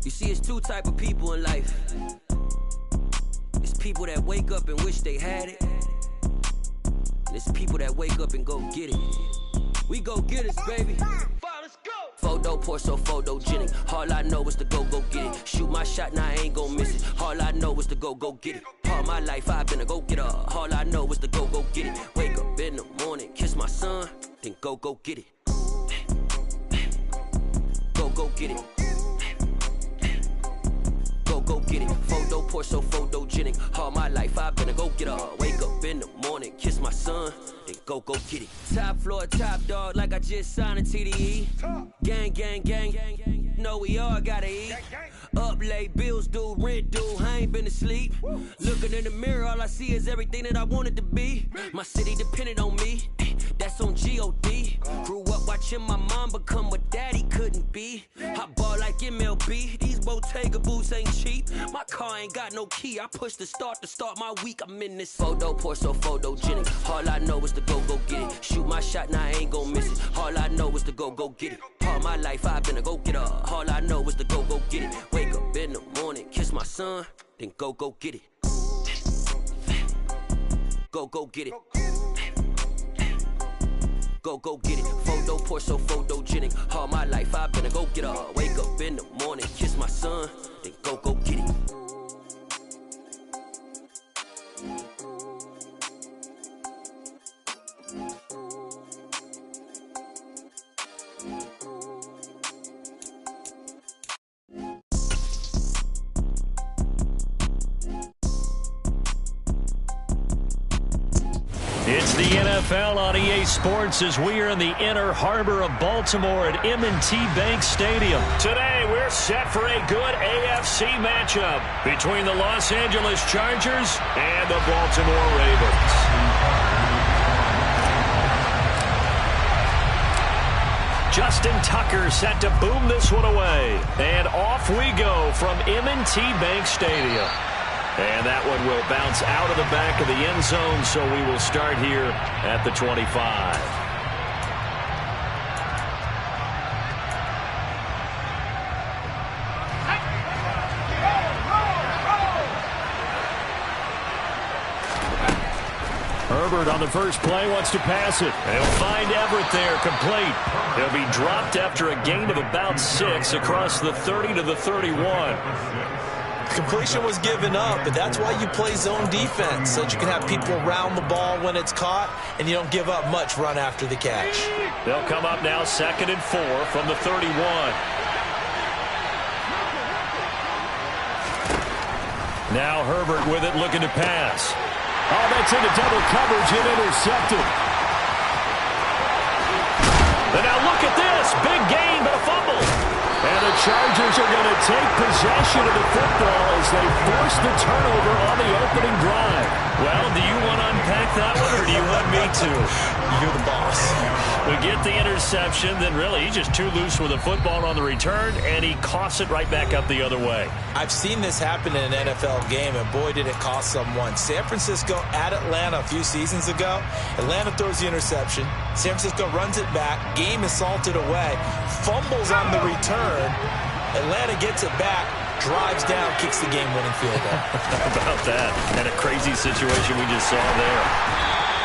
You see, it's two type of people in life. It's people that wake up and wish they had it. And it's people that wake up and go get it. We go get it, baby. Let's go. Photo pour so photogenic. All I know is to go get it. Shoot my shot, now I ain't gon' miss it. All I know is to go get it. All my life I've been a go-getter. All I know is to go get it. Wake up in the morning, kiss my son, then go get it. Go get it. Go get it. Photo pour so photogenic. All my life I've been a go-getter. Wake up in the morning, kiss my son, then go get it. Top floor, top dog, like I just signed a TDE. Gang, gang, gang, gang, gang. Know we all gotta eat. Up late, bills due, rent due, I ain't been asleep. Looking in the mirror, all I see is everything that I wanted to be. My city depended on me, that's on G.O.D. Grew up watching my mom become what daddy couldn't be. I ball like MLB, these Bottega boots ain't cheap. My car ain't got no key, I push the start to start my week. I'm in this photo pour so photogenic. All I know is to go get it. Shoot my shot, now I ain't gon' miss it. All I know is to go get it. All my life I've been a go-getter. All I know is to go get it. Wake up in the morning, kiss my son, then go get it. Go get it. Go get it. Photo pour so photogenic. All my life I've been a go-getter. Wake up in the morning, kiss my son, then go get it. It's the NFL on EA Sports as we are in the inner harbor of Baltimore at M&T Bank Stadium. Today, we're set for a good AFC matchup between the Los Angeles Chargers and the Baltimore Ravens. Justin Tucker set to boom this one away. And off we go from M&T Bank Stadium. And that one will bounce out of the back of the end zone, so we will start here at the 25. Herbert on the first play wants to pass it. He'll find Everett there, complete. He'll be dropped after a gain of about 6 across the 30 to the 31. Completion was given up, but that's why you play zone defense, so that you can have people around the ball when it's caught, and you don't give up much run after the catch. They'll come up now 2nd and 4 from the 31. Now Herbert with it, looking to pass. Oh, that's into double coverage and intercepted. And now look at this. Big gain, but a fumble. And the Chargers are going to take possession of the football as they force the turnover on the opening drive. Well, do you want to unpack that one, or do you want me to? You're the boss. We get the interception, then really he's just too loose with the football on the return, and he coughs it right back up the other way. I've seen this happen in an NFL game, and boy, did it cost someone. San Francisco at Atlanta a few seasons ago. Atlanta throws the interception. San Francisco runs it back. Game is salted away. Fumbles on the return. Atlanta gets it back. Drives down, kicks the game-winning field goal. How about that? And a crazy situation we just saw there.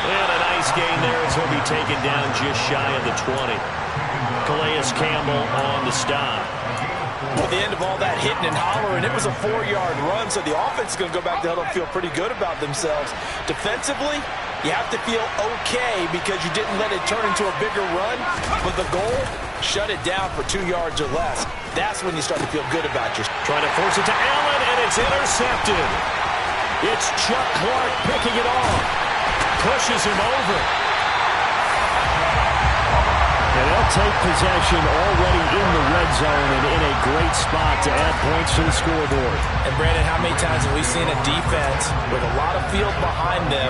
And a nice gain there as he'll be taken down just shy of the 20. Calais Campbell on the stop. Well, at the end of all that hitting and hollering, it was a 4-yard run, so the offense is going to go back to huddle and feel pretty good about themselves. Defensively, you have to feel okay because you didn't let it turn into a bigger run, but the goal, shut it down for 2 yards or less. That's when you start to feel good about yourself. Trying to force it to Allen, and it's intercepted. It's Chuck Clark picking it off. Pushes him over. And they'll take possession already in the red zone and in a great spot to add points to the scoreboard. And Brandon, how many times have we seen a defense with a lot of field behind them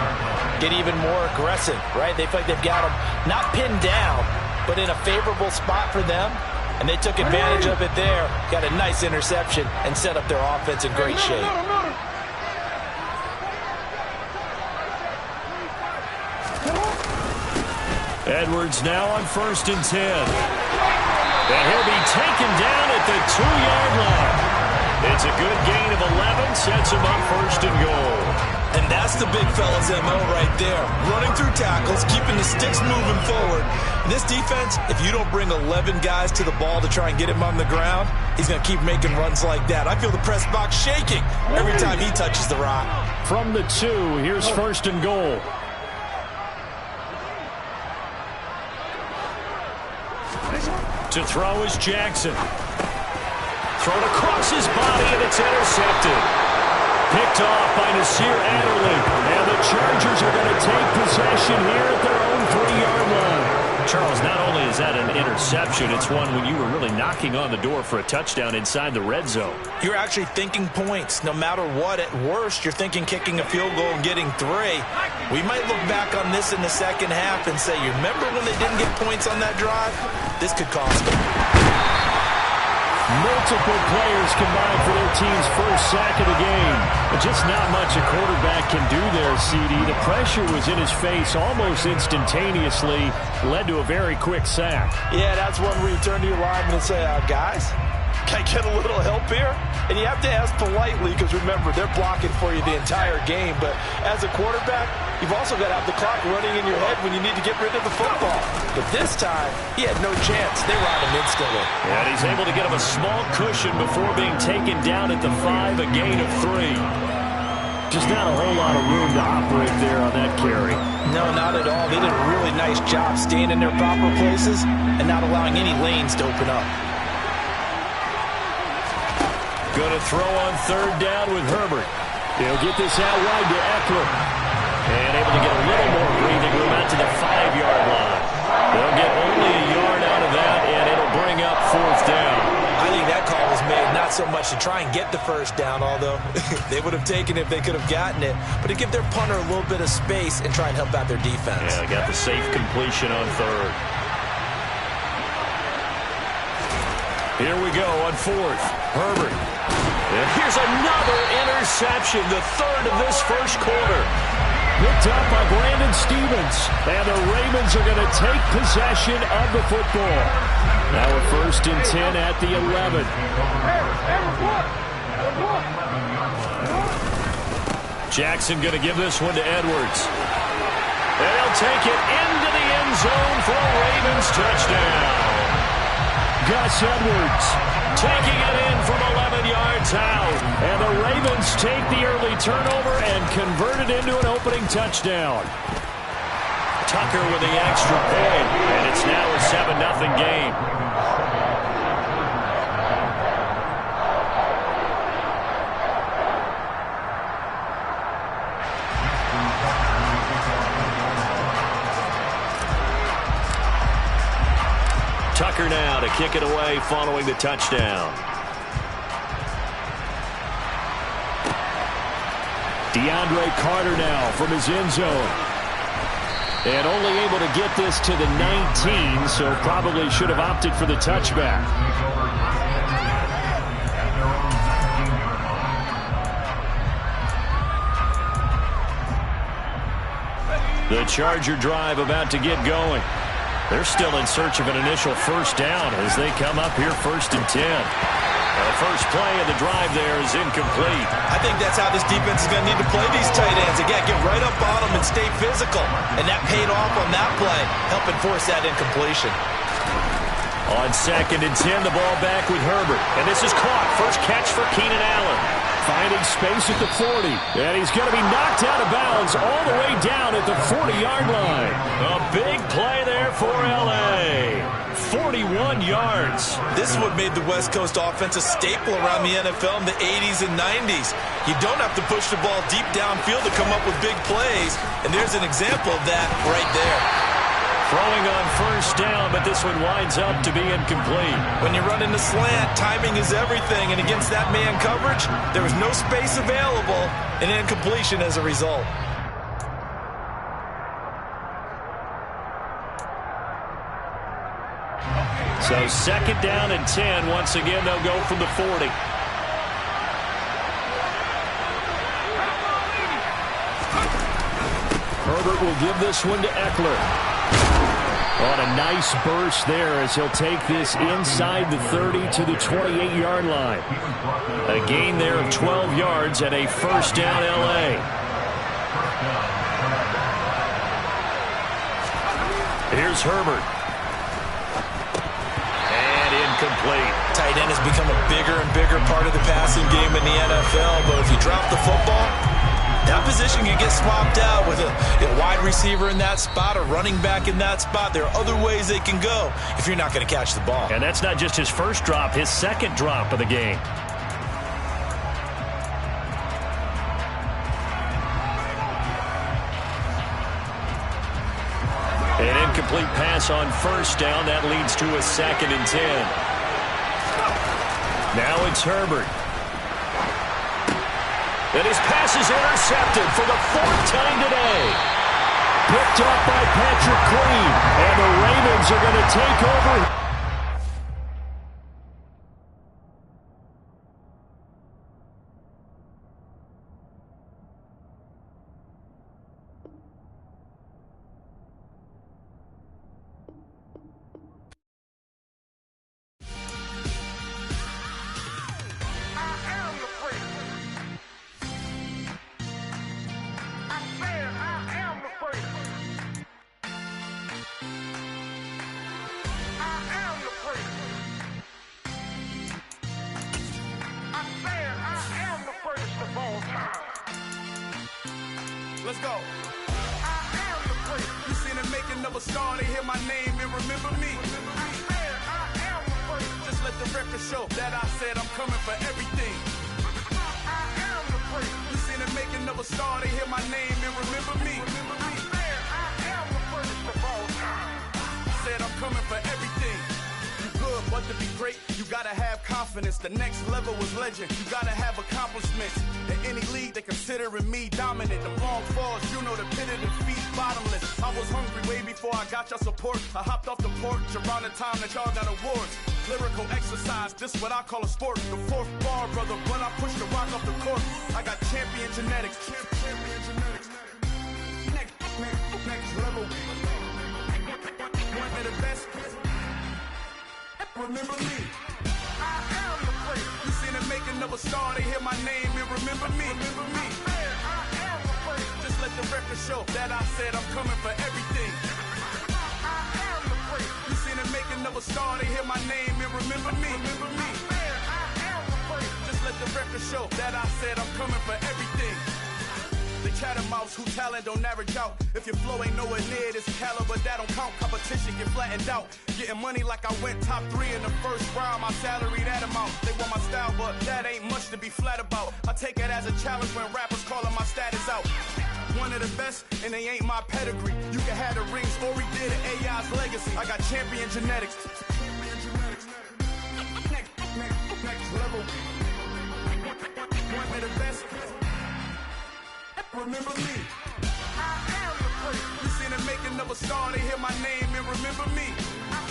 get even more aggressive, right? They feel like they've got them not pinned down, but in a favorable spot for them. And they took advantage of it there, got a nice interception, and set up their offense in great shape. Edwards now on 1st and 10. And he'll be taken down at the 2-yard line. It's a good gain of 11, sets him up first and goal. And that's the big fella's MO right there. Running through tackles, keeping the sticks moving forward. And this defense, if you don't bring 11 guys to the ball to try and get him on the ground, he's going to keep making runs like that. I feel the press box shaking every time he touches the rock. From the 2, here's first and goal. To throw is Jackson. Thrown across his body, and it's intercepted. Picked off by Nasir Adderley. And the Chargers are going to take possession here at their own 3-yard line. Charles, not only is that an interception, it's one when you were really knocking on the door for a touchdown inside the red zone. You're actually thinking points. No matter what, at worst, you're thinking kicking a field goal and getting 3. We might look back on this in the second half and say, you remember when they didn't get points on that drive? This could cost them. Multiple players combined for their team's first sack of the game. But just not much a quarterback can do there, CD. The pressure was in his face almost instantaneously, led to a very quick sack. Yeah, that's one where you turn to your lineman and say, guys, can I get a little help here? And you have to ask politely because, remember, they're blocking for you the entire game. But as a quarterback, you've also got to have the clock running in your head when you need to get rid of the football. But this time, he had no chance. They were on him instantly. And he's able to get him a small cushion before being taken down at the 5, a gain of 3. Just not a whole lot of room to operate there on that carry. No, not at all. They did a really nice job staying in their proper places and not allowing any lanes to open up. Going to throw on 3rd down with Herbert. He'll get this out wide to Eckler. And able to get a little more breathing room out to the 5-yard line. They'll get only a yard out of that, and it'll bring up 4th down. I think that call was made not so much to try and get the 1st down, although they would have taken it if they could have gotten it, but to give their punter a little bit of space and try and help out their defense. Yeah, they got the safe completion on 3rd. Here we go on 4th. Herbert. And here's another interception, the 3rd of this first quarter. Picked up by Brandon Stephens. And the Ravens are going to take possession of the football. Now a 1st and 10 at the 11. Jackson going to give this one to Edwards. And he'll take it into the end zone for a Ravens touchdown. Gus Edwards taking it in from 11 yards out. And the Ravens take the early turnover and convert it into an opening touchdown. Tucker with the extra point, and it's now a 7-0 game. Tucker now to kick it away following the touchdown. DeAndre Carter now from his end zone. And only able to get this to the 19, so probably should have opted for the touchback. The Charger drive about to get going. They're still in search of an initial 1st down as they come up here 1st and 10. The first play of the drive there is incomplete. I think that's how this defense is going to need to play these tight ends. Again, get right up on them and stay physical. And that paid off on that play, helping force that incompletion. On 2nd and 10, the ball back with Herbert. And this is caught. First catch for Keenan Allen. Finding space at the 40. And he's going to be knocked out of bounds all the way down at the 40-yard line. A big play there for L.A. 41 yards. This is what made the West Coast offense a staple around the NFL in the 80s and 90s. You don't have to push the ball deep downfield to come up with big plays. And there's an example of that right there. Throwing on 1st down, but this one winds up to be incomplete. When you run in the slant, timing is everything. And against that man coverage, there was no space available, and incompletion as a result. So 2nd down and 10. Once again, they'll go from the 40. Herbert will give this one to Eckler. On a nice burst there as he'll take this inside the 30 to the 28-yard line. A gain there of 12 yards and a first down L.A. Here's Herbert. And incomplete. Tight end has become a bigger and bigger part of the passing game in the NFL, but if you drop the football, that position can get swapped out with a wide receiver in that spot, a running back in that spot. There are other ways they can go if you're not going to catch the ball. And that's not just his first drop, his second drop of the game. An incomplete pass on first down. That leads to a 2nd and 10. Now it's Herbert. And his pass is intercepted for the 4th time today. Picked up by Patrick Queen. And the Ravens are going to take over. Let's go. I am the prince. You seen the making of a star, they hear my name and remember me. I am the prince. Just let the record show that I said I'm coming for everything. I am the prince. You seen the making of a star, they hear my name and remember me. I am the prince of all time. Said I'm coming for everything. You good, but to be great, you gotta have confidence. The next level was legend. You gotta have accomplishments. In any league, they considering me dominant. The long falls, you know the pit of defeat, bottomless. I was hungry way before I got your support. I hopped off the porch around the time that y'all got awards. Lyrical exercise, this what I call a sport. The 4th bar, brother, when I push the rock off the court. I got champion genetics. Champion genetics. Next level. One of the best. Remember me. I am the prince. You seen the making of a star, they hear my name and remember me. Remember me. I am the prince. Just let the record show that I said I'm coming for everything. I am the prince. You seen the making of a star, they hear my name and remember me. Remember me. I am the prince. Just let the record show that I said I'm coming for everything. The catamounts who talent don't average out. If your flow ain't nowhere near this caliber, that don't count. Competition get flattened out. Getting money like I went top 3 in the first round. My salary that amount. They want my style, but that ain't much to be flat about. I take it as a challenge when rappers calling my status out. One of the best, and they ain't my pedigree. You can have the rings, or we did it, AI's legacy. I got champion genetics. Next level. One of the best. Remember me. I am the prince. You seen the making of a star, they hear my name and remember me. I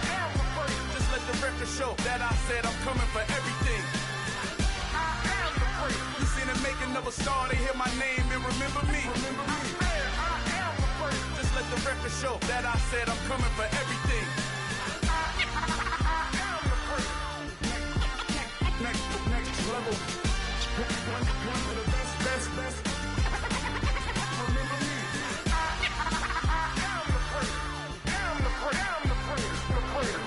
am the prince. Just let the record show that I said I'm coming for everything. I am the prince. You seen the making of a star, they hear my name and remember me. Remember me. I am the prince. Just let the record show that I said I'm coming for everything. I am the prince. Next level. One of the best. Remember me. I am the prince. I'm the prince. The prince.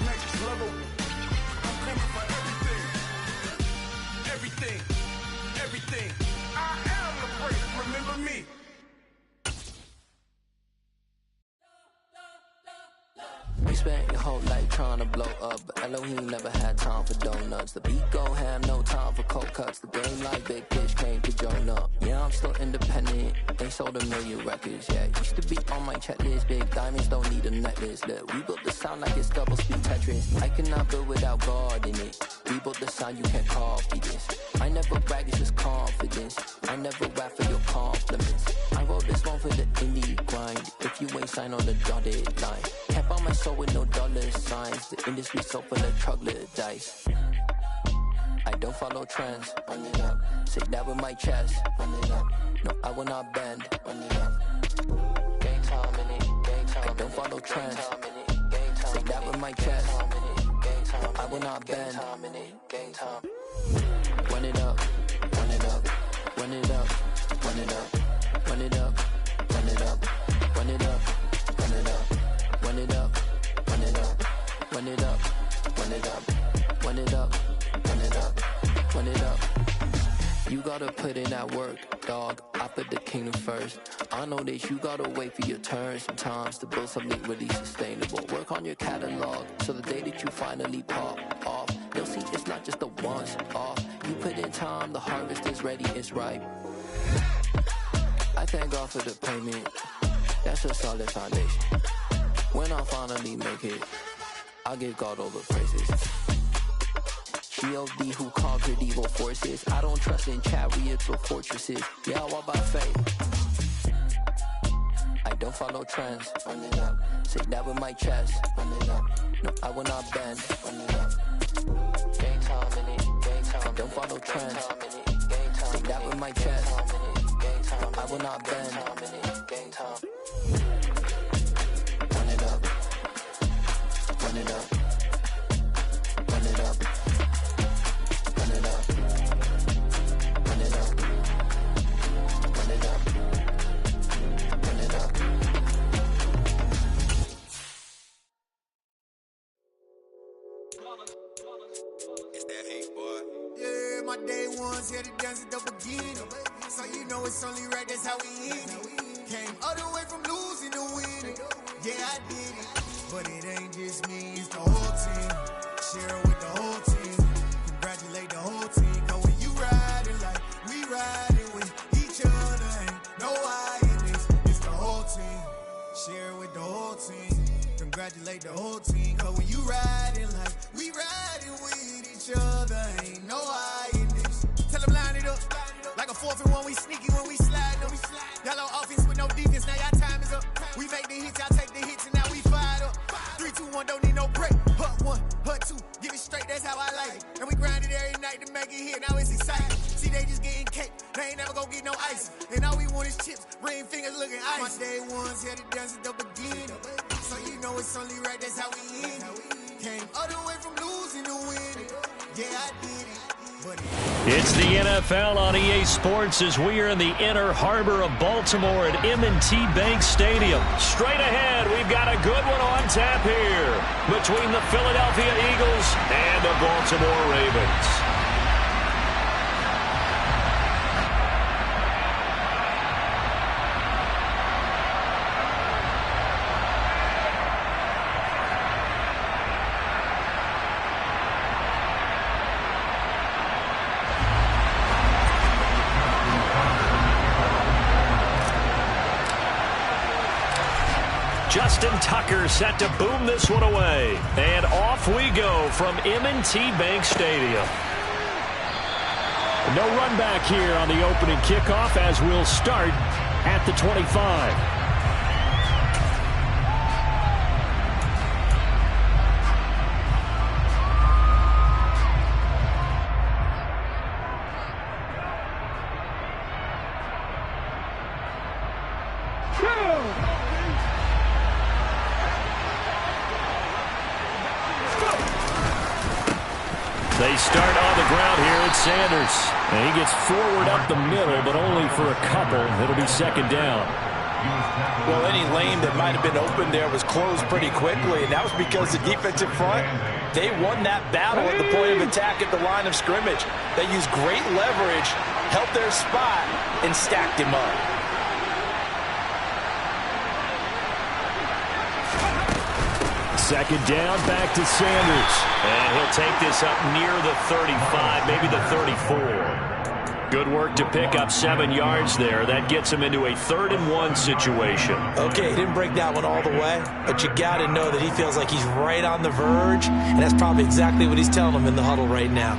Next level. I'm coming for everything. Everything. I am the prince. Remember me. You spent your whole life trying to blow up, but Elohim never had time for donuts. The beat go ham, no time for cold cuts. The game like Big Fish came to join up. Yeah, I'm still independent, they sold 1 million records. Yeah, used to be on my checklist. Big diamonds don't need a necklace. Look, we built the sound like it's double speed Tetris. I cannot build without God in it. We built the sound, you can't copy this. I never brag, it's just confidence. I never rap for your compliments. I wrote this one for the indie grind. If you ain't signed on the dotted line, can't buy my soul with no dollar signs. The industry so full of troglodytes. I don't follow trends. Run it up. Say that with my chest. Run it up. No, I will not bend. Run it up. Game time in it. trends. Say that with my chest. I will not bend. Run it up, run it up, run it up, run it up, run it up, run it up, run it up, run it up, run it up, run it up, run it up, run it up, run it up, run it up, run it up. You gotta put in that work, dog. I put the kingdom first. I know that you gotta wait for your turn sometimes to build something really sustainable. Work on your catalog, so the day that you finally pop off, you'll see it's not just a once off. You put in time, the harvest is ready, it's ripe. I thank God for the payment. That's a solid foundation. When I finally make it, I give God all the praises. G.O.D. who conquered evil forces. I don't trust in chariots or fortresses. Yeah, I walk by faith. I don't follow trends. Run it up. Say that with my chest. Run it up. No, I will not bend. Run it up. Game time in it. Game time. I don't follow trends. Say that with my chest. I will not bend. Game time. Run it up. Run it up. Run it up. Run it up. Run it up. Run it up. Run it up. It's that heat, boy. Yeah, my day ones here to dance at the beginning. So you know it's only right, that's how we end it. Came all the way from losing to winning. Yeah, I did it. But it ain't just me, it's the whole team. Share it with the whole team. Congratulate the whole team. Cause when you riding like we riding with each other, ain't no I in this. It's the whole team. Share it with the whole team. Congratulate the whole team. Cause when you riding like we riding with each other, ain't no I in this. Tell them line it up. Like a 4th and 1, we sneaky when we slide them. Yellow offense with no defense, now y'all time is up. We make the hits, y'all take the hits, and now we fired up. 3, 2, 1, don't need no break. Hut 1, hut 2, give it straight, that's how I like it. And we grind it every night to make it hit, now it's exciting. See, they just getting cake, they ain't never gonna get no ice. And all we want is chips, ring fingers looking ice. My day ones here to dance at the beginning. So you know it's only right, that's how we end it. Came all the way from losing to winning. Yeah, I did it. It's the NFL on EA Sports as we are in the Inner Harbor of Baltimore at M&T Bank Stadium. Straight ahead, we've got a good one on tap here between the Philadelphia Eagles and the Baltimore Ravens. Justin Tucker set to boom this one away. And off we go from M&T Bank Stadium. No run back here on the opening kickoff as we'll start at the 25. They start on the ground here at Sanders. And he gets forward up the middle, but only for a couple. It'll be second down. Well, any lane that might have been open there was closed pretty quickly, and that was because the defensive front, they won that battle at the point of attack at the line of scrimmage. They used great leverage, held their spot, and stacked him up. Second down, back to Sanders. And he'll take this up near the 35, maybe the 34. Good work to pick up 7 yards there. That gets him into a 3rd and 1 situation. Okay, he didn't break that one all the way, but you got to know that he feels like he's right on the verge, and that's probably exactly what he's telling him in the huddle right now.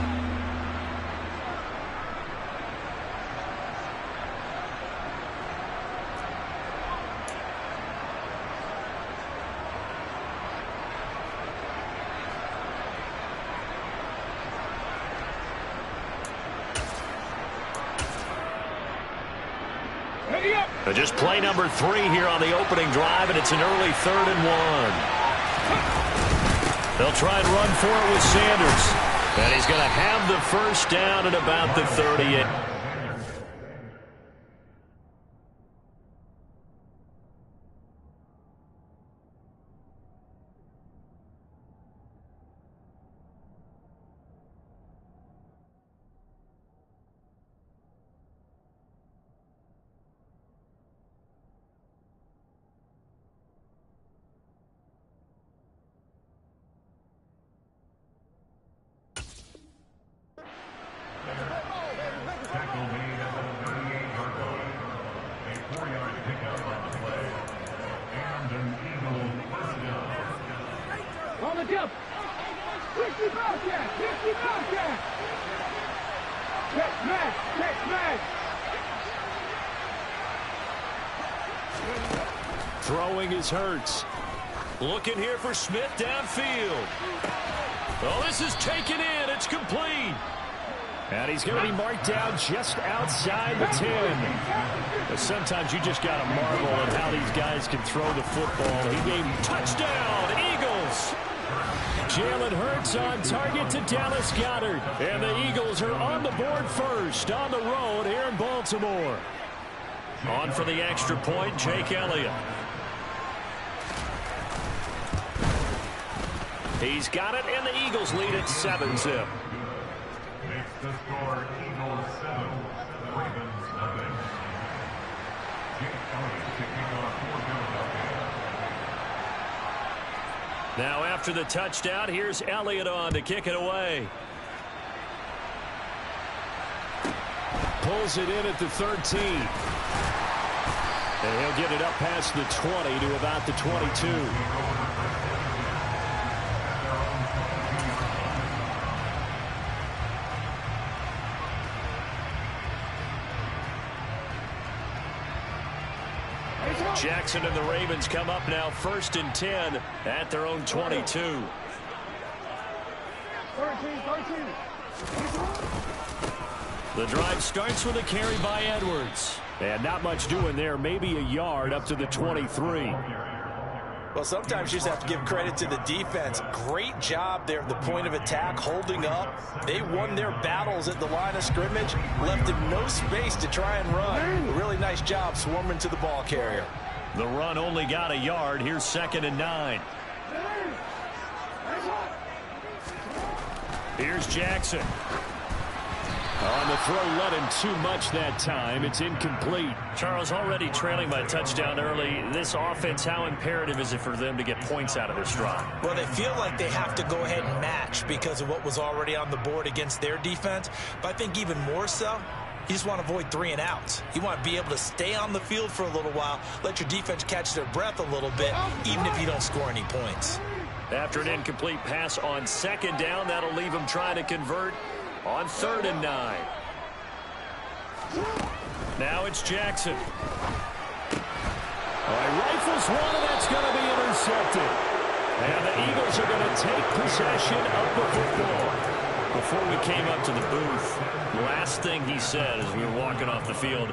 Ready up! Just play number 3 here on the opening drive, and it's an early 3rd and 1. They'll try and run for it with Sanders. And he's going to have the first down at about the 38. Throwing is Hurts. Looking here for Smith downfield. Oh, this is taken in. It's complete. And he's going to be marked down just outside the 10. But sometimes you just got to marvel at how these guys can throw the football. He gave touchdown, Eagles. Jalen Hurts on target to Dallas Goedert. And the Eagles are on the board first on the road here in Baltimore. On for the extra point, Jake Elliott. He's got it, and the Eagles lead at 7-zip. Makes the score Eagles 7, Ravens nothing. Jake Elliott to kick off for Philadelphia. Now after the touchdown, here's Elliott on to kick it away. Pulls it in at the 13. And he'll get it up past the 20 to about the 22. Jackson and the Ravens come up now 1st and 10 at their own 22. The drive starts with a carry by Edwards. And not much doing there, maybe a yard up to the 23. Well, sometimes you just have to give credit to the defense. Great job there at the point of attack, holding up. They won their battles at the line of scrimmage, left him no space to try and run. A really nice job swarming to the ball carrier. The run only got a yard. Here's 2nd and 9. Here's Jackson. On the throw, let him too much that time. It's incomplete. Charles, already trailing by a touchdown early. This offense, how imperative is it for them to get points out of this drive? Well, they feel like they have to go ahead and match because of what was already on the board against their defense. But I think even more so, you just want to avoid 3 and outs. You want to be able to stay on the field for a little while, let your defense catch their breath a little bit, even if you don't score any points. After an incomplete pass on 2nd down, that'll leave them trying to convert on 3rd and 9. Now it's Jackson. Rifles one, and that's going to be intercepted. And the Eagles are going to take possession of the football. Before we came up to the booth, last thing he said as we were walking off the field,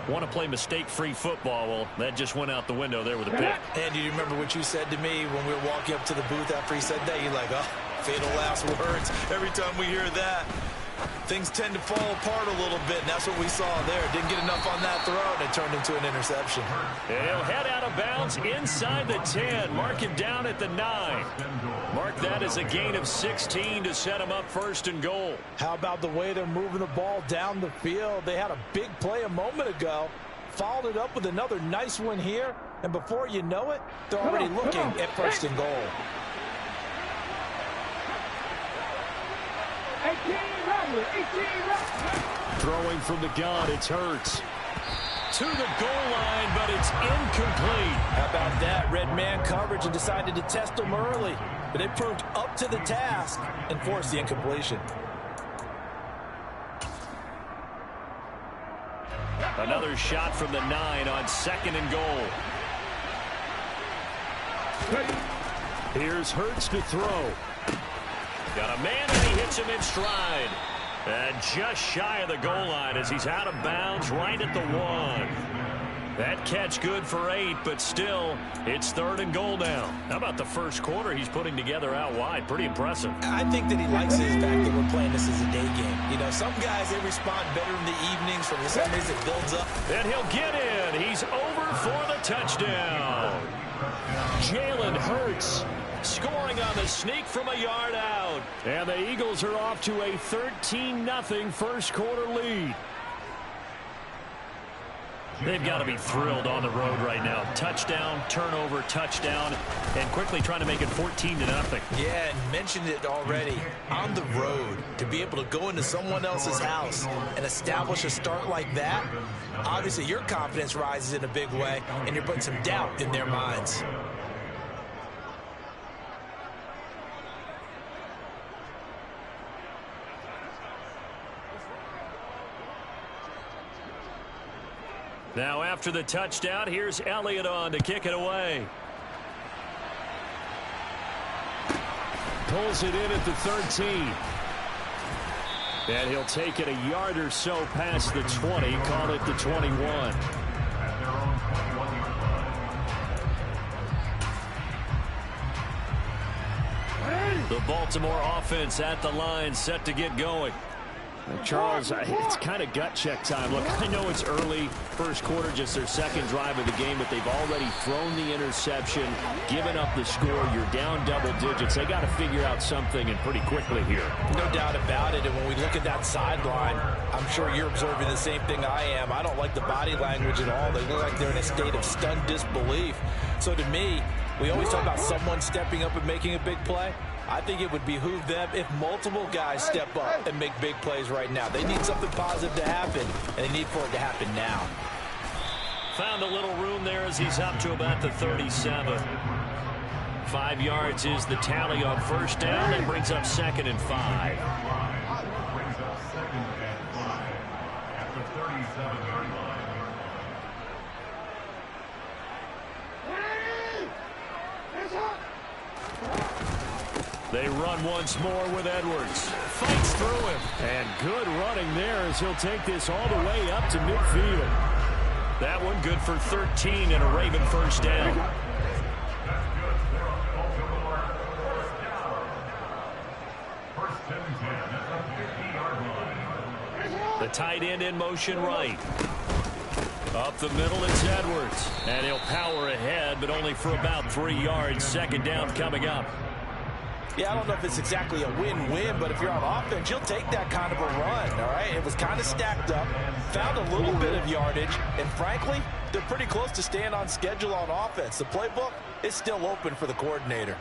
want to play mistake-free football. Well, that just went out the window there with a pick. And do you remember what you said to me when we were walking up to the booth after he said that? You're like, oh, fatal last words. Every time we hear that, things tend to fall apart a little bit, and that's what we saw there. Didn't get enough on that throw, and it turned into an interception. And he'll head out of bounds inside the 10. Mark him down at the 9. Mark that as a gain of 16 to set him up 1st and goal. How about the way they're moving the ball down the field? They had a big play a moment ago, followed it up with another nice one here, and before you know it, they're already looking at 1st and goal. Throwing from the gun, it's Hurts. To the goal line, but it's incomplete. How about that? Red man coverage and decided to test them early. But they proved up to the task and forced the incompletion. Another shot from the 9 on 2nd and goal. Here's Hurts to throw. Got a man, and he hits him in stride. And just shy of the goal line as he's out of bounds right at the 1. That catch good for 8, but still, it's 3rd and goal now. How about the first quarter he's putting together out wide? Pretty impressive. I think that he likes the fact that we're playing this as a day game. You know, some guys, they respond better in the evenings. From the Sundays, it builds up. And he'll get in. He's over for the touchdown. Jalen Hurts scoring on the sneak from a yard out. And the Eagles are off to a 13-0 first quarter lead. They've got to be thrilled on the road right now. Touchdown, turnover, touchdown, and quickly trying to make it 14-0. Yeah, and mentioned it already. On the road, to be able to go into someone else's house and establish a start like that, obviously your confidence rises in a big way, and you're putting some doubt in their minds. Now after the touchdown, here's Elliott on to kick it away. Pulls it in at the 13. And he'll take it a yard or so past the 20, call it the 21. The Baltimore offense at the line, set to get going. Charles, it's kind of gut check time. Look, I know it's early, first quarter, just their second drive of the game, but they've already thrown the interception, given up the score. You're down double digits. They got to figure out something, and pretty quickly here. No doubt about it, and when we look at that sideline, I'm sure you're observing the same thing I am. I don't like the body language at all. They look like they're in a state of stunned disbelief. So to me, we always talk about someone stepping up and making a big play. I think it would behoove them if multiple guys step up and make big plays right now. They need something positive to happen, and they need for it to happen now. Found a little room there as he's up to about the 37. 5 yards is the tally on first down. That brings up 2nd and 5. Brings up 2nd and 5 at the 37-yard line. They run once more with Edwards. Fights through him. And good running there as he'll take this all the way up to midfield. That one good for 13 and a Raven first down. That's good for a Baltimore first down. First and 10 at the 50-yard line. The tight end in motion right. Up the middle, it's Edwards. And he'll power ahead, but only for about 3 yards. Second down coming up. Yeah, I don't know if it's exactly a win-win, but if you're on offense, you'll take that kind of a run, all right? It was kind of stacked up, found a little bit of yardage, and frankly, they're pretty close to staying on schedule on offense. The playbook is still open for the coordinator.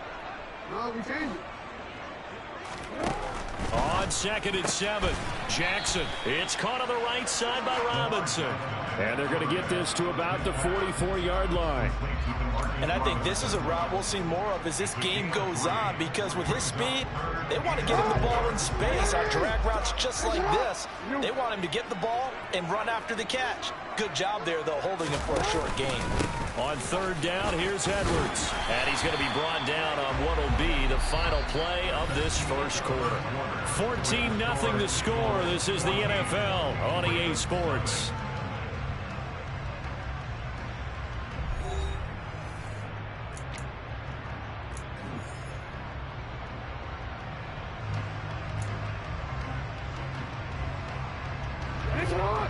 On 2nd and 7, Jackson. It's caught on the right side by Robinson. And they're going to get this to about the 44-yard line. And I think this is a route we'll see more of as this game goes on, because with his speed, they want to get him the ball in space. On drag routes just like this, they want him to get the ball and run after the catch. Good job there, though, holding him for a short gain. On 3rd down, here's Edwards. And he's going to be brought down on what will be the final play of this first quarter. 14-0 the score. This is the NFL on EA Sports.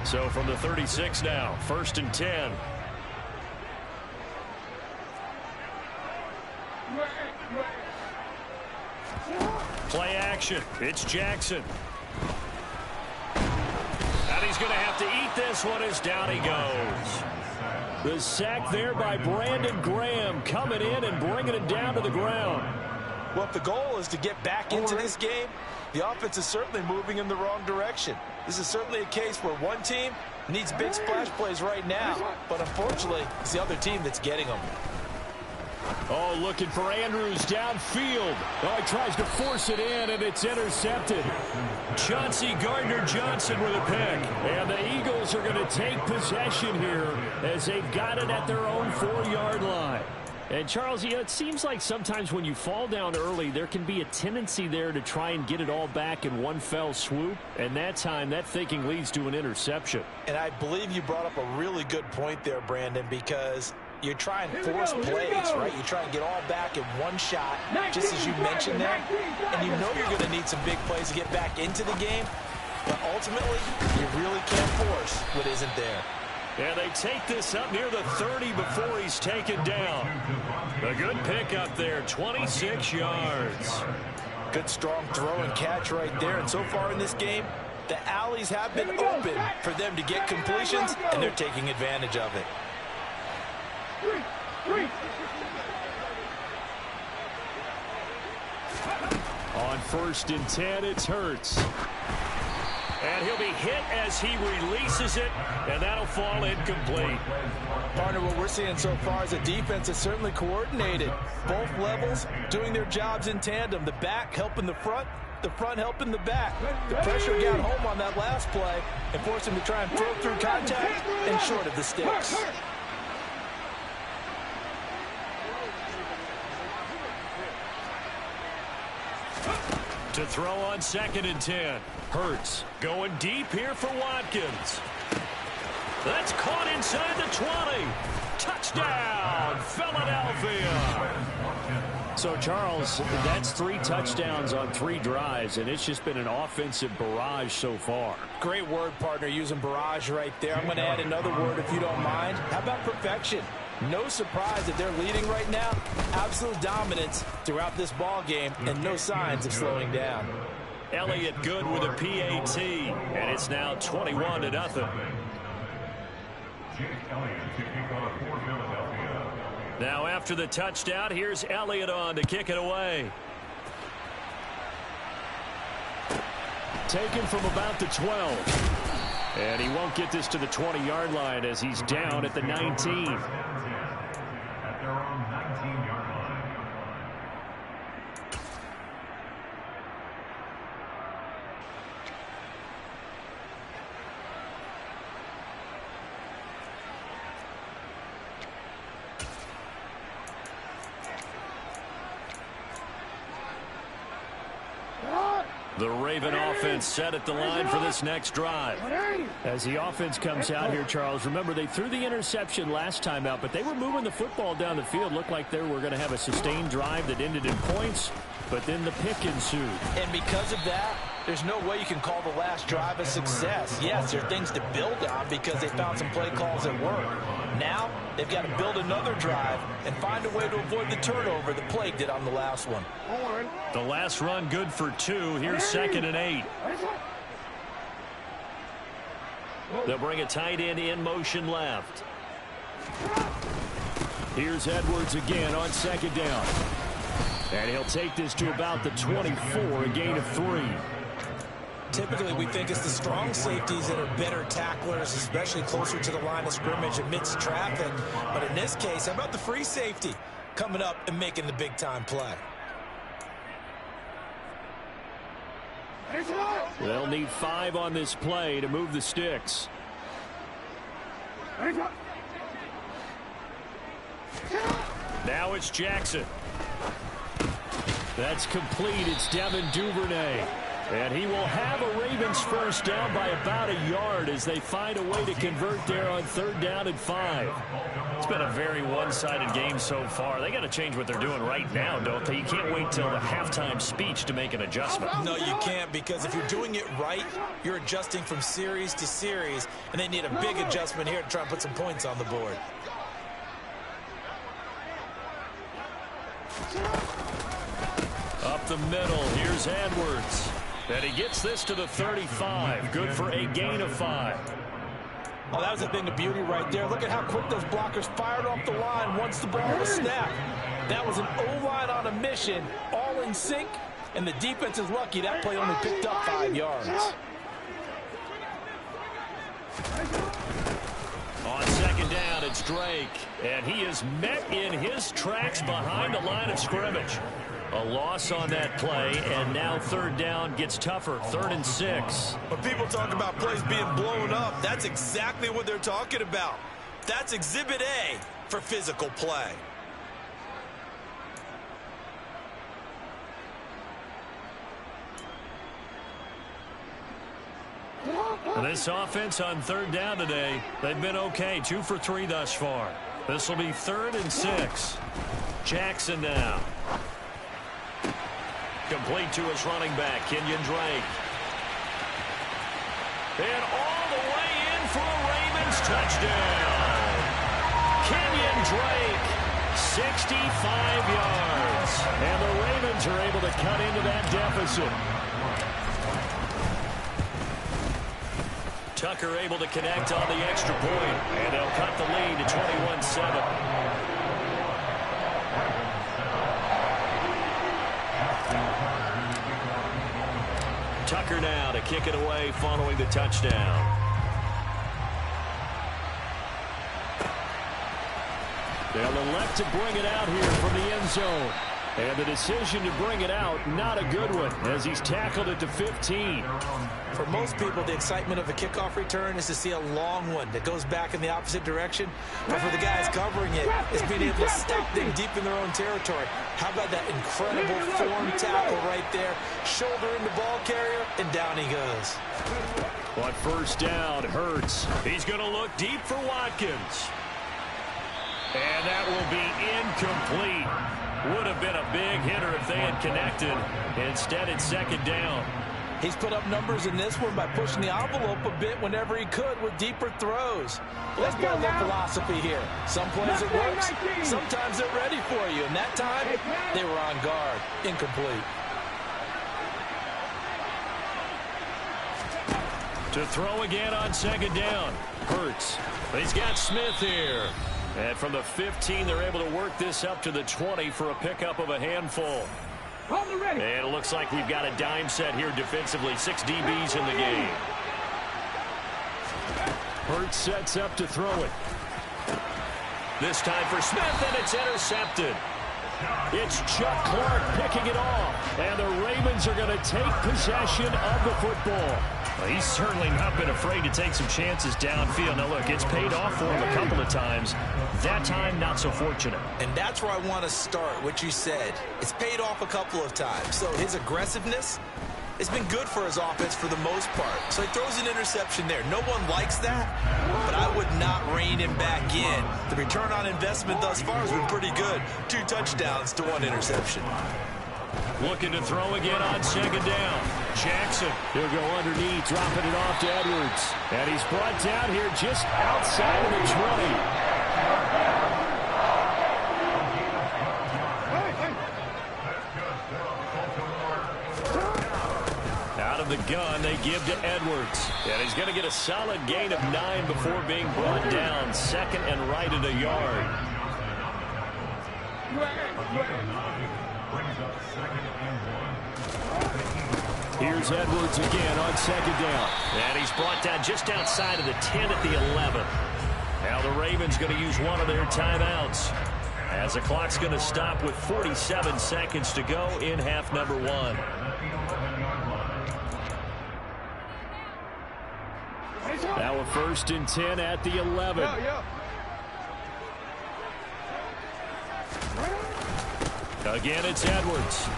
So from the 36 now, 1st and 10. Play action. It's Jackson. And he's going to have to eat this one as down he goes. The sack there by Brandon Graham, coming in and bringing it down to the ground. Well, if the goal is to get back into this game, the offense is certainly moving in the wrong direction. This is certainly a case where one team needs big splash plays right now, but unfortunately, it's the other team that's getting them. Oh, looking for Andrews downfield. Oh, he tries to force it in, and it's intercepted. Chauncey Gardner-Johnson with a pick. And the Eagles are going to take possession here as they've got it at their own 4-yard line. And, Charles, it seems like sometimes when you fall down early, there can be a tendency there to try and get it all back in one fell swoop. And that time, that thinking leads to an interception. And I believe you brought up a really good point there, Brandon, because you try and force plays, right? You try and get all back in one shot, just as you mentioned there. And you know you're going to need some big plays to get back into the game. But ultimately, you really can't force what isn't there. And they take this up near the 30 before he's taken down. A good pick up there, 26 yards. Good strong throw and catch right there. And so far in this game, the alleys have been open for them to get completions, and they're taking advantage of it. On 1st and 10, it's Hurts. And he'll be hit as he releases it, and that'll fall incomplete. Partner, what we're seeing so far is a defense that's certainly coordinated. Both levels doing their jobs in tandem. The back helping the front helping the back. The pressure got home on that last play and forced him to try and throw through contact and short of the sticks. To throw on 2nd and 10. Hurts going deep here for Watkins. That's caught inside the 20. Touchdown, Philadelphia. So, Charles, that's 3 touchdowns on 3 drives, and it's just been an offensive barrage so far. Great word, partner, using barrage right there. I'm going to add another word if you don't mind. How about perfection? No surprise that they're leading right now. Absolute dominance throughout this ball game, and no signs of slowing down. Elliott good with a PAT, and it's now 21-0. Now after the touchdown, here's Elliott on to kick it away. Taken from about the 12. And he won't get this to the 20-yard line as he's down at the 19. At their own 19-yard line. The Raven offense set at the line for this next drive. As the offense comes out here, Charles, remember they threw the interception last time out, but they were moving the football down the field. Looked like they were going to have a sustained drive that ended in points, but then the pick ensued. And because of that, there's no way you can call the last drive a success. Yes, there are things to build on because they found some play calls that work. Now, they've got to build another drive and find a way to avoid the turnover that plagued it on the last one. The last run good for 2. Here's 2nd and 8. They'll bring a tight end in motion left. Here's Edwards again on 2nd down. And he'll take this to about the 24, a gain of 3. Typically, we think it's the strong safeties that are better tacklers, especially closer to the line of scrimmage amidst traffic. But in this case, how about the free safety coming up and making the big-time play? They'll need 5 on this play to move the sticks. Now it's Jackson. That's complete. It's Devin Duvernay. And he will have a Ravens first down by about a yard as they find a way to convert there on 3rd down and 5. It's been a very one-sided game so far. They got to change what they're doing right now, don't they? You can't wait till the halftime speech to make an adjustment. No, you can't, because if you're doing it right, you're adjusting from series to series, and they need a big adjustment here to try and put some points on the board. Up the middle, here's Edwards. And he gets this to the 35. Good for a gain of 5. Oh, that was a thing of beauty right there. Look at how quick those blockers fired off the line once the ball was snapped. That was an O-line on a mission, all in sync, and the defense is lucky that play only picked up 5 yards. On 2nd down, it's Drake. And he is met in his tracks behind the line of scrimmage. A loss on that play, and now 3rd down gets tougher. 3rd and 6. When people talk about plays being blown up, that's exactly what they're talking about. That's Exhibit A for physical play. This offense on third down today, they've been okay. 2 for 3 thus far. This will be 3rd and 6. Jackson now. Complete to his running back, Kenyon Drake. And all the way in for a Ravens touchdown. Kenyon Drake, 65 yards. And the Ravens are able to cut into that deficit. Tucker able to connect on the extra point, and they'll cut the lead to 21-7. Tucker now to kick it away following the touchdown. They'll elect to bring it out here from the end zone. And the decision to bring it out, not a good one, as he's tackled it to 15. For most people, the excitement of a kickoff return is to see a long one that goes back in the opposite direction. But for the guys covering it, it's being able to stop them deep in their own territory. How about that incredible form tackle right there? Shoulder in the ball carrier, and down he goes. But first down, Hurts. He's going to look deep for Watkins. And that will be incomplete. Would have been a big hitter if they had connected. Instead, it's second down. He's put up numbers in this one by pushing the envelope a bit whenever he could with deeper throws. Let's go with philosophy here. Some plays it works. Sometimes they're ready for you. And that time, they were on guard. Incomplete. To throw again on second down. Hurts. He's got Smith here. And from the 15, they're able to work this up to the 20 for a pickup of a handful. And it looks like we've got a dime set here defensively. 6 DBs in the game. Hurts sets up to throw it. This time for Smith, and it's intercepted. It's Chuck Clark picking it off. And the Ravens are going to take possession of the football. Well, he's certainly not been afraid to take some chances downfield. Now, look, it's paid off for him a couple of times. That time, not so fortunate. And that's where I want to start, what you said. It's paid off a couple of times. So his aggressiveness, it's been good for his offense for the most part. So he throws an interception there. No one likes that, but I would not rein him back in. The return on investment thus far has been pretty good. 2 touchdowns to 1 interception. Looking to throw again on second down. Jackson, he'll go underneath, dropping it off to Edwards. And he's brought down here just outside of the 20. Out of the gun, they give to Edwards. And he's going to get a solid gain of 9 before being brought down. Second and right at a yard. Here's Edwards again on second down. And he's brought down just outside of the 10 at the 11. Now the Ravens going to use one of their timeouts, as the clock's going to stop with 47 seconds to go in half number 1. Now a 1st and 10 at the 11. Again, it's Edwards.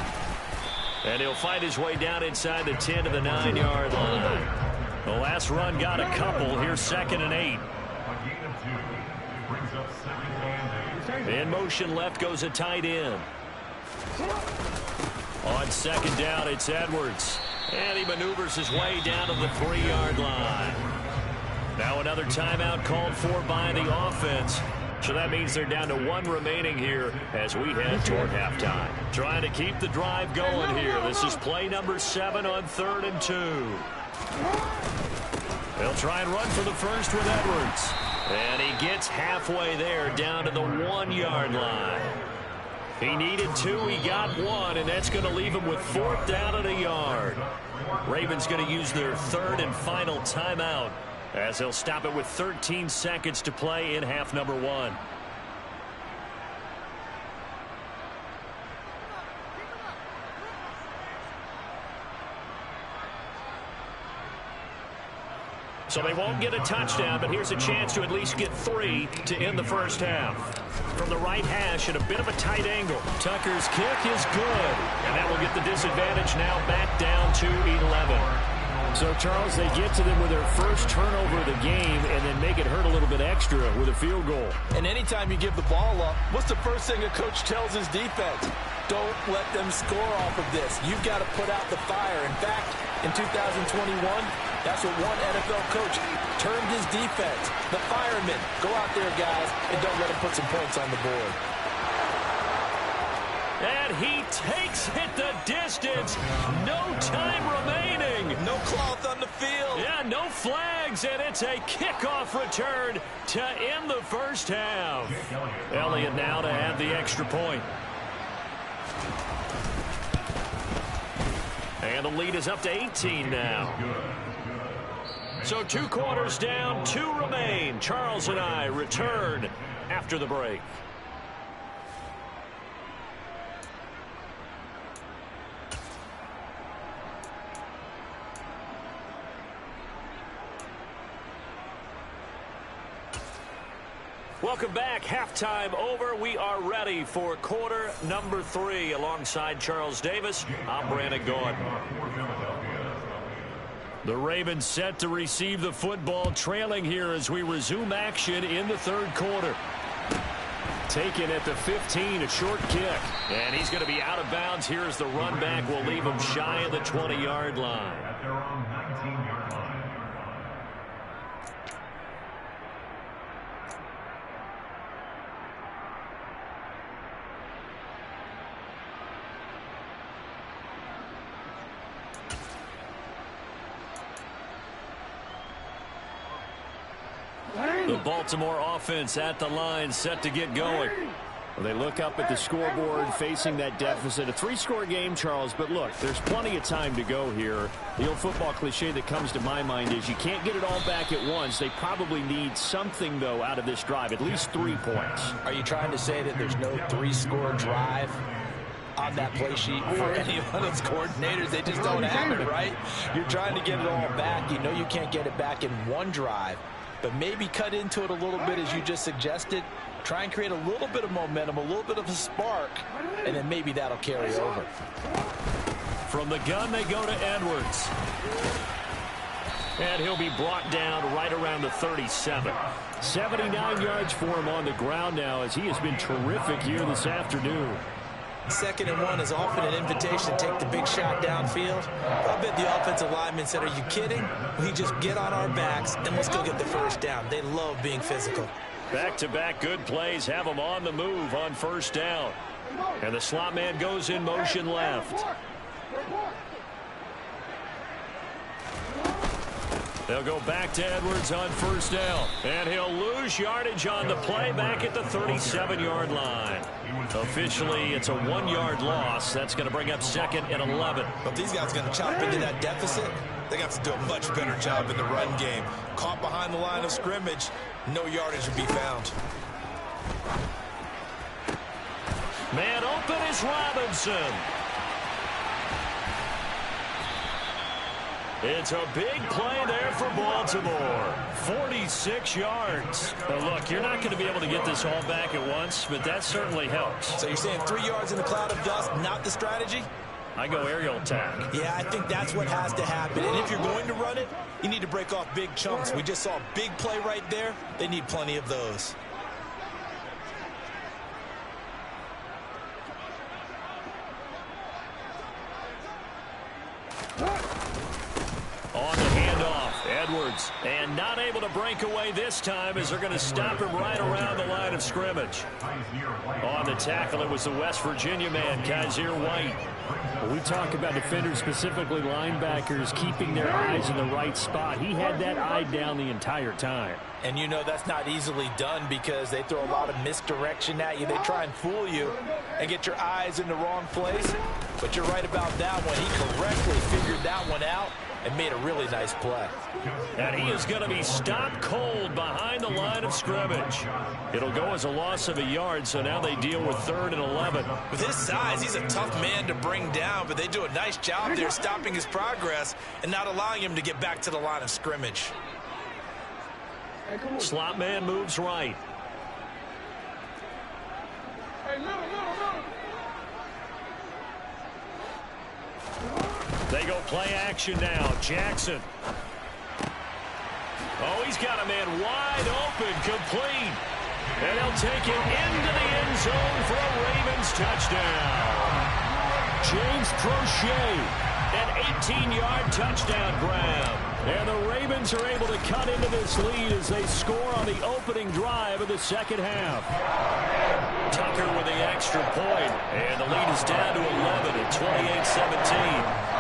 And he'll find his way down inside the 10 to the 9-yard line. The last run got a couple. Here's 2nd and 8. In motion left goes a tight end. On second down, it's Edwards. And he maneuvers his way down to the 3-yard line. Now another timeout called for by the offense. So that means they're down to 1 remaining here as we head toward halftime. Trying to keep the drive going here. This is play number 7 on 3rd and 2. They'll try and run for the first with Edwards. And he gets halfway there down to the 1-yard line. He needed 2, he got 1, and that's going to leave him with 4th down at a yard. Ravens going to use their 3rd and final timeout, as they'll stop it with 13 seconds to play in half number 1. So they won't get a touchdown, but here's a chance to at least get 3 to end the first half. From the right hash at a bit of a tight angle. Tucker's kick is good, and that will get the disadvantage now back down to 11. So, Charles, they get to them with their first turnover of the game and then make it hurt a little bit extra with a field goal. And anytime you give the ball up, what's the first thing a coach tells his defense? Don't let them score off of this. You've got to put out the fire. In fact, in 2021, that's what one NFL coach termed his defense. The firemen. Go out there, guys, and don't let them put some points on the board. And he takes it the distance. No time remaining. No cloth on the field. Yeah, no flags, and it's a kickoff return to end the first half. Elliott now to add the extra point. And the lead is up to 18 now. So 2 quarters down, 2 remain. Charles and I return after the break. Welcome back. Halftime over. We are ready for quarter number 3. Alongside Charles Davis, I'm Brandon Gaudin. The Ravens set to receive the football, trailing here as we resume action in the third quarter. Taken at the 15, a short kick. And he's going to be out of bounds. Here's the run back. We'll leave him shy of the 20-yard line. At their own 19-yard line. The Baltimore offense at the line, set to get going. Well, they look up at the scoreboard, facing that deficit. A 3-score game, Charles, but look, there's plenty of time to go here. The old football cliche that comes to my mind is you can't get it all back at once. They probably need something, though, out of this drive, at least 3 points. Are you trying to say that there's no 3-score drive on that play sheet for any one of those coordinators? They just don't have it, right? You're trying to get it all back. You know you can't get it back in one drive. But maybe cut into it a little bit, as you just suggested. Try and create a little bit of momentum, a little bit of a spark, and then maybe that'll carry over. From the gun, they go to Edwards. And he'll be brought down right around the 37. 79 yards for him on the ground now, as he has been terrific here this afternoon. 2nd and 1 is often an invitation to take the big shot downfield. I bet the offensive linemen said, are you kidding? We just get on our backs and let's go get the first down. They love being physical. Back-to-back good plays have them on the move on first down. And the slot man goes in motion left. They'll go back to Edwards on first down. And he'll lose yardage on the play back at the 37-yard line. Officially, it's a 1-yard loss. That's going to bring up 2nd and 11. But these guys are going to chop into that deficit. They got to do a much better job in the run game. Caught behind the line of scrimmage, no yardage to be found. Man open is Robinson. It's a big play there for Baltimore. 46 yards. Now look, you're not going to be able to get this all back at once, but that certainly helps. So you're saying 3 yards in a cloud of dust, not the strategy? I go aerial attack. Yeah, I think that's what has to happen. And if you're going to run it, you need to break off big chunks. We just saw a big play right there. They need plenty of those. On the handoff, Edwards, and not able to break away this time as they're going to stop him right around the line of scrimmage. On the tackle, it was the West Virginia man, Kyzir White. When we talk about defenders, specifically linebackers, keeping their eyes in the right spot, he had that eye down the entire time. And you know that's not easily done because they throw a lot of misdirection at you. They try and fool you and get your eyes in the wrong place. But you're right about that one. He correctly figured that one out and made a really nice play. And he is going to be stopped cold behind the line of scrimmage. It'll go as a loss of a yard, so now they deal with 3rd and 11. With his size, he's a tough man to bring down, but they do a nice job there stopping his progress and not allowing him to get back to the line of scrimmage. Slot man moves right. They They go play action now. Jackson. Oh, he's got a man wide open, complete. And he'll take it into the end zone for a Ravens touchdown. James Prochet, an 18-yard touchdown grab. And the Ravens are able to cut into this lead as they score on the opening drive of the second half. Tucker with the extra point, and the lead is down to 11 at 28-17.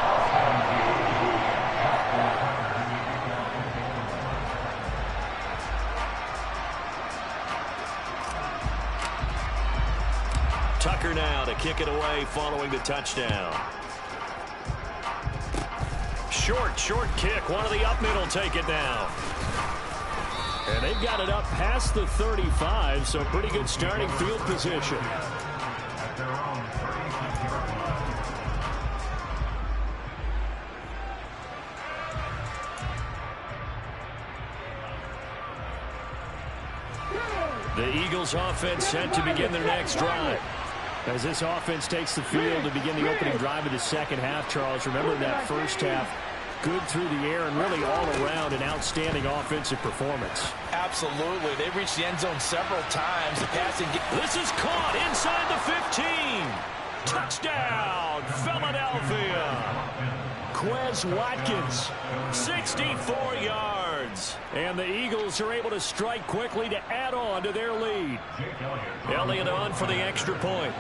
Tucker now to kick it away following the touchdown. Short kick. One of the up middle take it now. And they've got it up past the 35, so pretty good starting field position. The Eagles offense set to begin their next drive. As this offense takes the field to begin the opening drive of the second half, Charles, remember that first half, good through the air and really all around an outstanding offensive performance. Absolutely. They reached the end zone several times. The passing. This is caught inside the 15. Touchdown, Philadelphia. Quez Watkins, 64 yards. And the Eagles are able to strike quickly to add on to their lead. Elliott on for the extra point.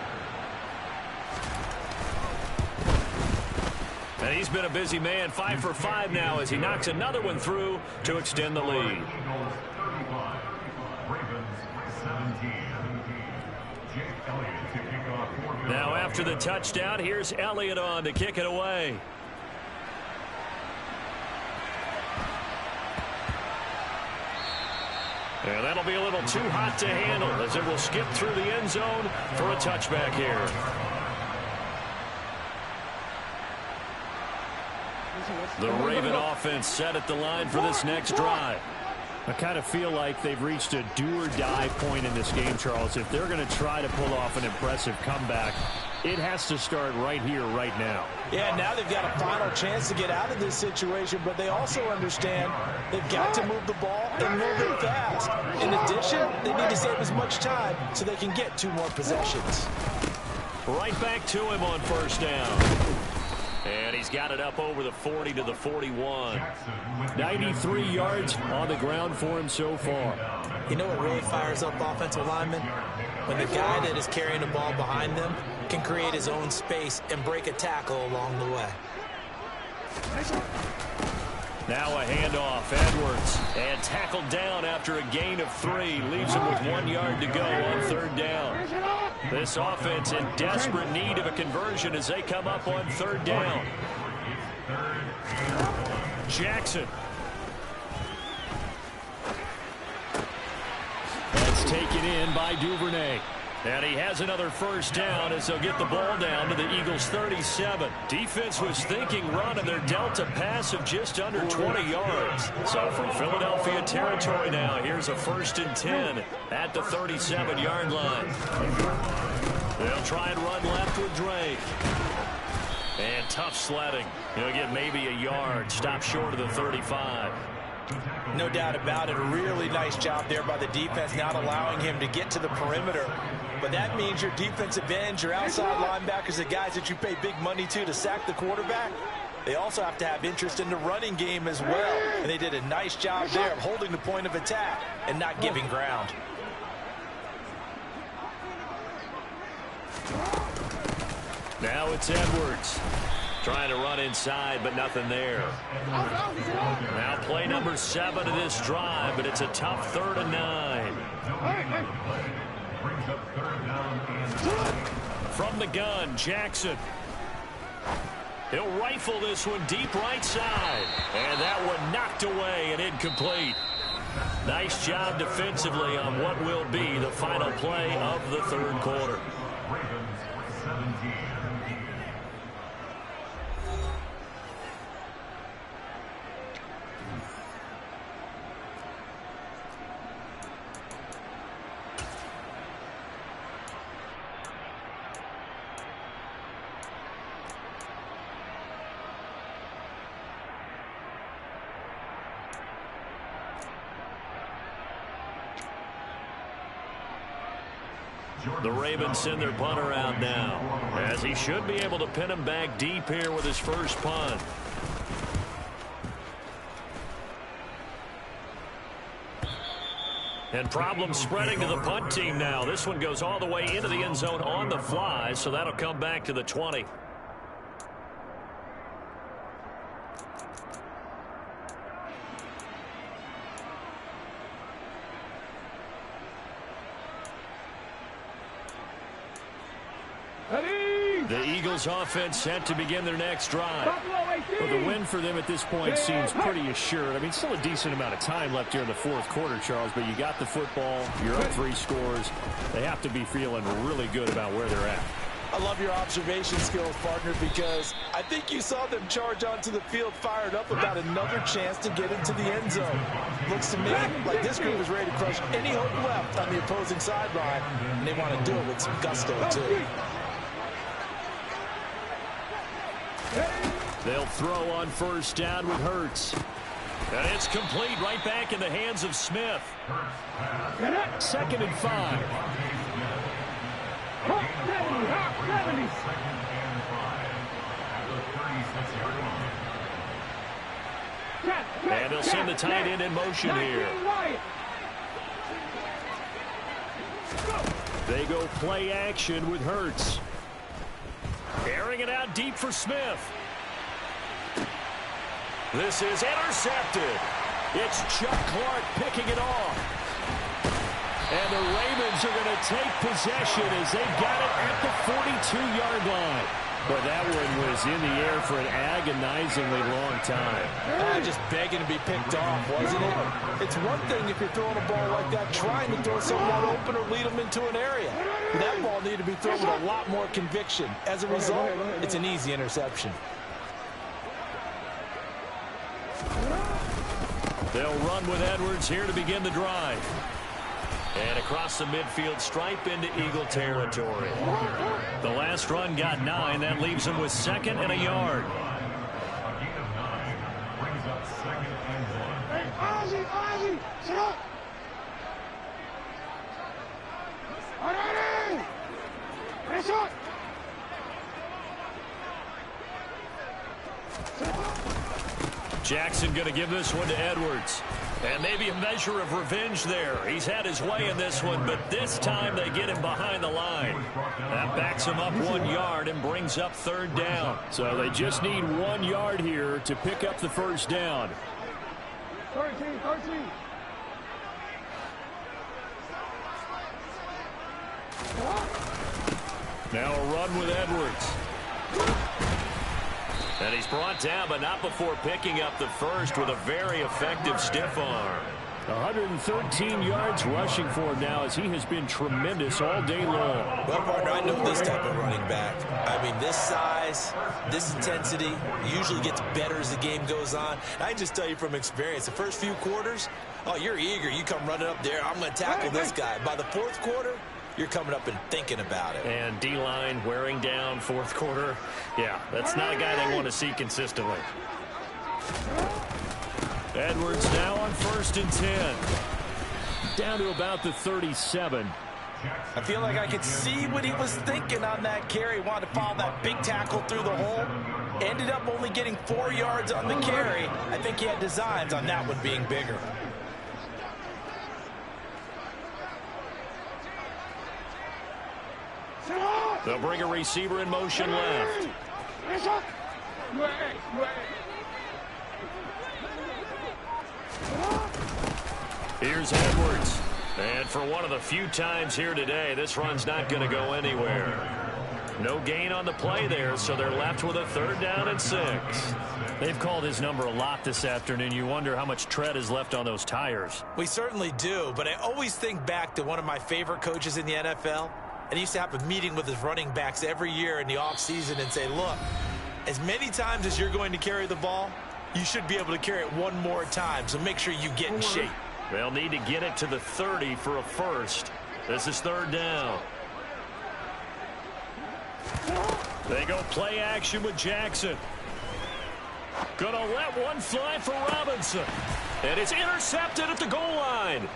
And he's been a busy man, 5 for 5 now as he knocks another one through to extend the lead. Now after the touchdown, here's Elliott on to kick it away. And that'll be a little too hot to handle as it will skip through the end zone for a touchback here. The Raven offense set at the line for this next drive. I kind of feel like they've reached a do-or-die point in this game, Charles. If they're going to try to pull off an impressive comeback, it has to start right here, right now. Yeah, now they've got a final chance to get out of this situation, but they also understand they've got to move the ball and move it fast. In addition, they need to save as much time so they can get 2 more possessions. Right back to him on first down. And he's got it up over the 40 to the 41. 93 yards on the ground for him so far. You know what really fires up offensive linemen? When the guy that is carrying the ball behind them can create his own space and break a tackle along the way. Now a handoff. Edwards. And tackled down after a gain of 3. Leaves him with 1 yard to go on third down. This offense in desperate need of a conversion as they come up on third down. Jackson. That's taken in by Duvernay. And he has another first down as they'll get the ball down to the Eagles' 37. Defense was thinking run, and they're dealt a pass of just under 20 yards. So from Philadelphia territory now, here's a 1st and 10 at the 37-yard line. They'll try and run left with Drake. And tough sledding. He'll get maybe a yard. Stop short of the 35. No doubt about it. A really nice job there by the defense, not allowing him to get to the perimeter. But that means your defensive ends, your outside linebackers, the guys that you pay big money to sack the quarterback, they also have to have interest in the running game as well. And they did a nice job there of holding the point of attack and not giving ground. Now it's Edwards. Trying to run inside, but nothing there. Now play number 7 of this drive, but it's a tough 3rd and 9. From the gun, Jackson. He'll rifle this one deep right side. And that one knocked away and incomplete. Nice job defensively on what will be the final play of the 3rd quarter. The Ravens send their punter out now, as he should be able to pin him back deep here with his first punt. And problems spreading to the punt team now. This one goes all the way into the end zone on the fly, so that'll come back to the 20. The Eagles offense set to begin their next drive. Well, the win for them at this point seems pretty assured. I mean, still a decent amount of time left here in the fourth quarter, Charles, but you got the football, you're up 3 scores. They have to be feeling really good about where they're at. I love your observation skills, partner, because I think you saw them charge onto the field fired up about another chance to get into the end zone. Looks to me like this group is ready to crush any hope left on the opposing sideline, and they want to do it with some gusto, too. They'll throw on first down with Hurts. And it's complete right back in the hands of Smith. 2nd and 5. And they'll send the tight end in motion here. They go play action with Hurts. Airing it out deep for Smith. This is intercepted. It's Chuck Clark picking it off. And the Ravens are going to take possession as they got it at the 42-yard line. But that one was in the air for an agonizingly long time. Just begging to be picked off, wasn't it? It's one thing if you're throwing a ball like that, trying to throw someone open or lead them into an area. That ball needed to be thrown with a lot more conviction. As a result, it's an easy interception. They'll run with Edwards here to begin the drive. And across the midfield stripe into Eagle territory. The last run got 9. That leaves him with 2nd and a yard. A gain of 9 brings up 2nd and 1. Hey, Ozzie, sit up. All right, finish up. Jackson going to give this one to Edwards. And maybe a measure of revenge there. He's had his way in this one, but this time they get him behind the line. That backs him up 1 yard and brings up 3rd down. So they just need 1 yard here to pick up the first down. 13. Now a run with Edwards. And he's brought down, but not before picking up the first with a very effective stiff arm. 113 yards rushing for him now as he has been tremendous all day long. Well, partner, I know this type of running back. I mean, this size, this intensity usually gets better as the game goes on. And I can just tell you from experience, the first few quarters, oh, you're eager. You come running up there, I'm going to tackle this guy. By the fourth quarter, you're coming up and thinking about it. And D-line wearing down fourth quarter. Yeah, that's not a guy they want to see consistently. Edwards now on 1st and 10. Down to about the 37. I feel like I could see what he was thinking on that carry. Wanted to follow that big tackle through the hole. Ended up only getting 4 yards on the carry. I think he had designs on that one being bigger. They'll bring a receiver in motion left. Here's Edwards. And for one of the few times here today, this run's not going to go anywhere. No gain on the play there, so they're left with a 3rd down and 6. They've called his number a lot this afternoon. You wonder how much tread is left on those tires. We certainly do, but I always think back to one of my favorite coaches in the NFL. And he used to have a meeting with his running backs every year in the offseason and say, look, as many times as you're going to carry the ball, you should be able to carry it 1 more time, so make sure you get in shape. They'll need to get it to the 30 for a first. This is 3rd down. They go play action with Jackson. Gonna let one fly for Robinson. And it's intercepted at the goal line.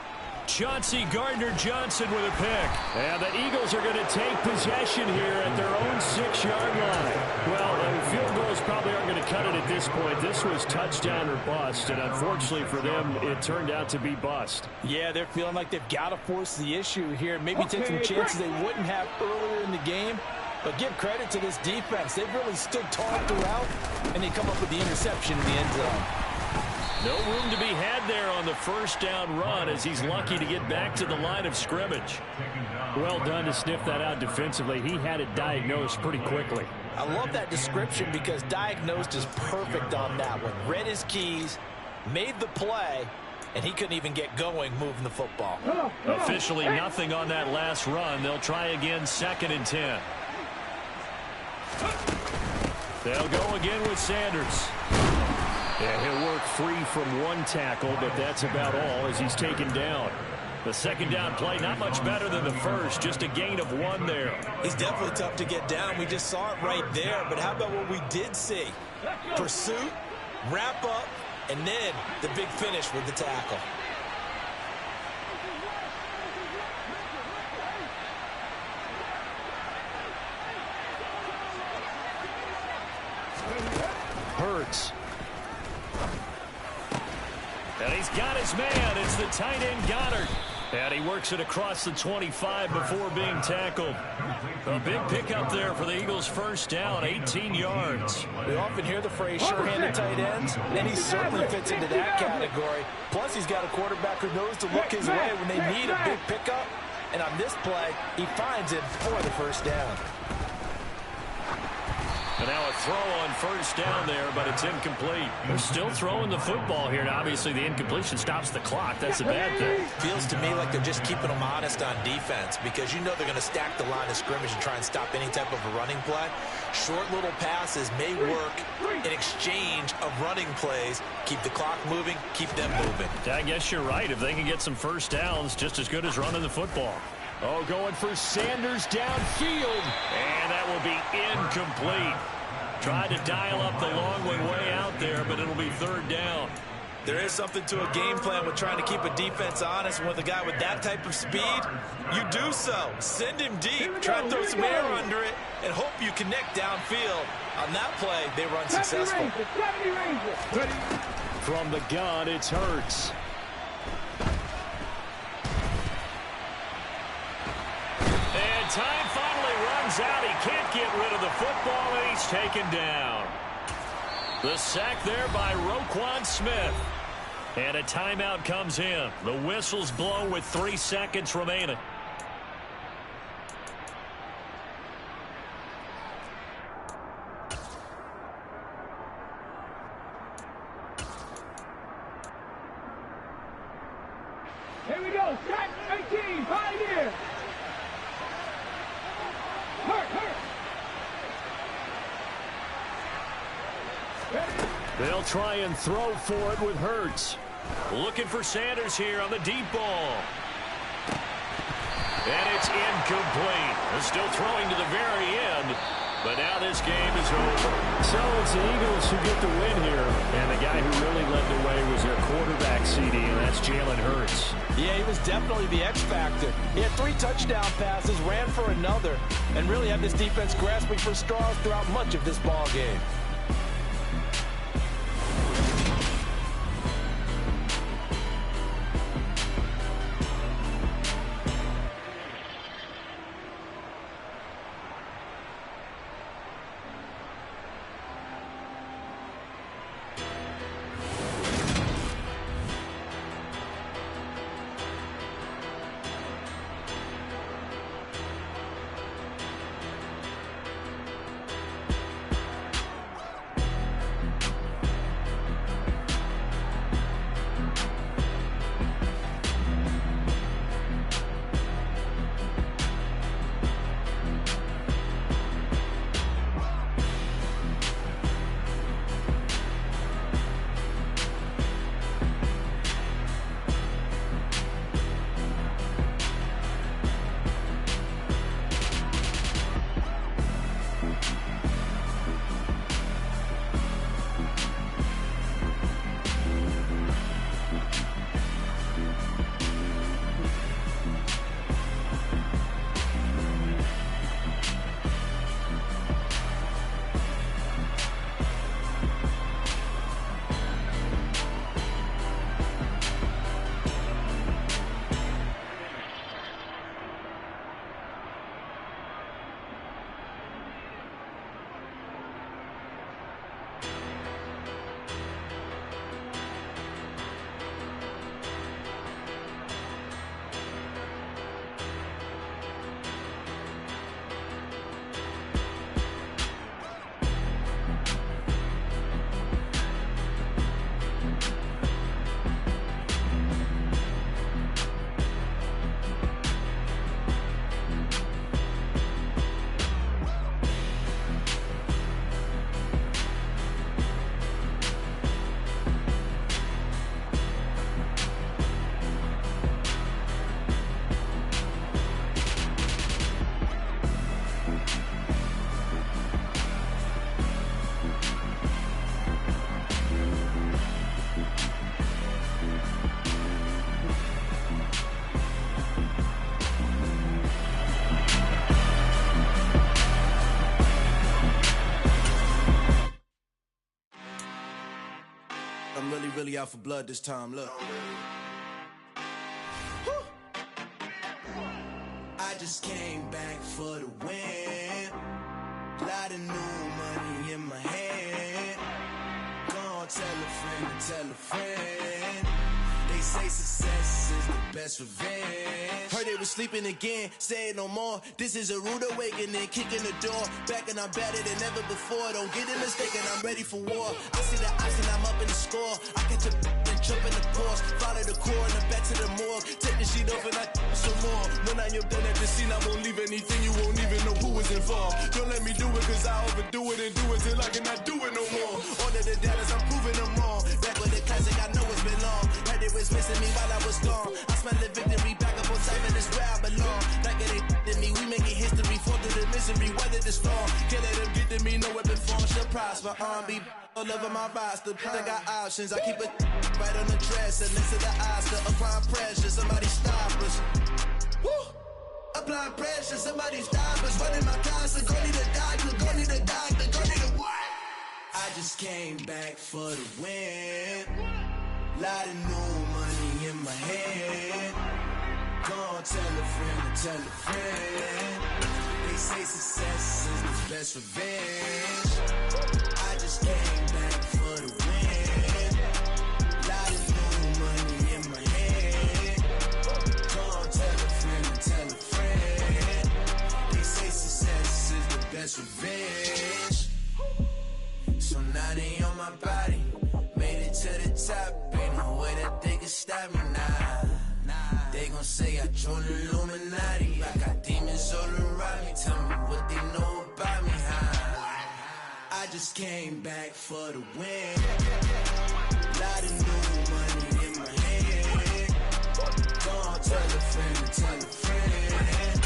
Chauncey Gardner-Johnson with a pick. And the Eagles are going to take possession here at their own 6-yard line. Well, field goals probably aren't going to cut it at this point. This was touchdown or bust, and unfortunately for them, it turned out to be bust. Yeah, they're feeling like they've got to force the issue here. Maybe take some chances they wouldn't have earlier in the game. But give credit to this defense. They've really stood tall throughout, and they come up with the interception in the end zone. No room to be had there on the first down run as he's lucky to get back to the line of scrimmage. Well done to sniff that out defensively. He had it diagnosed pretty quickly. I love that description because diagnosed is perfect on that one. Read his keys, made the play, and he couldn't even get going moving the football. Officially nothing on that last run. They'll try again 2nd and 10. They'll go again with Sanders. Yeah, he'll work free from one tackle, but that's about all as he's taken down. The second down play, not much better than the first, just a gain of 1 there. He's definitely tough to get down. We just saw it right there, but how about what we did see? Pursuit, wrap up, and then the big finish with the tackle. Hurts. And he's got his man. It's the tight end Goddard. And he works it across the 25 before being tackled. A big pickup there for the Eagles' first down, 18 yards. We often hear the phrase sure-handed tight ends, and he certainly fits into that category. Plus, he's got a quarterback who knows to look his way when they need a big pickup. And on this play, he finds it for the first down. And now a throw on first down there, but it's incomplete. They're still throwing the football here. Now, obviously, the incompletion stops the clock. That's a bad thing. Feels to me like they're just keeping them honest on defense because you know they're going to stack the line of scrimmage and try and stop any type of a running play. Short little passes may work in exchange of running plays. Keep the clock moving, keep them moving. I guess you're right. If they can get some first downs, just as good as running the football. Oh, going for Sanders downfield. And that will be incomplete. Tried to dial up the long one way out there, but it'll be 3rd down. There is something to a game plan with trying to keep a defense honest. With a guy with that type of speed, you do so. Send him deep. Try to throw some air under it and hope you connect downfield. On that play, they were unsuccessful. From the gun, it's Hurts. And time finally runs out. He can't get rid of the football, and he's taken down. The sack there by Roquan Smith. And a timeout comes in. The whistle's blown with 3 seconds remaining. Here we go. Sack 18. Pioneer. They'll try and throw for it with Hurts. Looking for Sanders here on the deep ball. And it's incomplete. They're still throwing to the very end. But now this game is over. So it's the Eagles who get the win here. And the guy who really led the way was their quarterback, CD, and that's Jalen Hurts. Yeah, he was definitely the X factor. He had 3 touchdown passes, ran for another, and really had this defense grasping for straws throughout much of this ball game. really out for blood this time, look. I just came back for the win. Lot of new money in my hand. Gonna tell a friend to tell a friend. They say success is the best revenge. Heard they was sleeping again, say it no more. This is a rude awakening, kicking the door. Back and I'm better than ever before. Don't get it mistaken, I'm ready for war. I see the option, I'm up in the score. I get the and jump in the course. Follow the core and then back to the morgue. Take the sheet off and I some more. When I am done at the scene, I won't leave anything. You won't even know who is involved. Don't let me do it, cause I overdo it and do it till I cannot do it no more. All of the data, I'm proving them wrong. Back with the classic, I know it's been long. Heard it was missing me while I was gone. I smell the victory, back up on time, and it's where I belong. Like it ain't to me, we making history. Fall through the misery, weather the storm. Can't let them get to me, no weapon form shall prosper. R&B all over my roster. I got options, I keep it right on the dresser. Next to the Oscar, applying pressure, somebody stop us. Woo! Applying pressure, somebody stop us. Running my constant, go need a doctor, go need a doctor, go need a what? I just came back for the win. Lot of new money in my hand. Gonna tell a friend to tell a friend. They say success is the best revenge. I just came back for the win. Lot of new money in my hand. Gonna tell a friend to tell a friend. They say success is the best revenge. So now they on my body. Made it to the top. Ain't no way that they can stop me now. They gon' say I joined the Illuminati. I got demons all around me. Tell me what they know about me, huh? I just came back for the win. Lot of new money in my hand. Gonna tell a friend to tell a friend.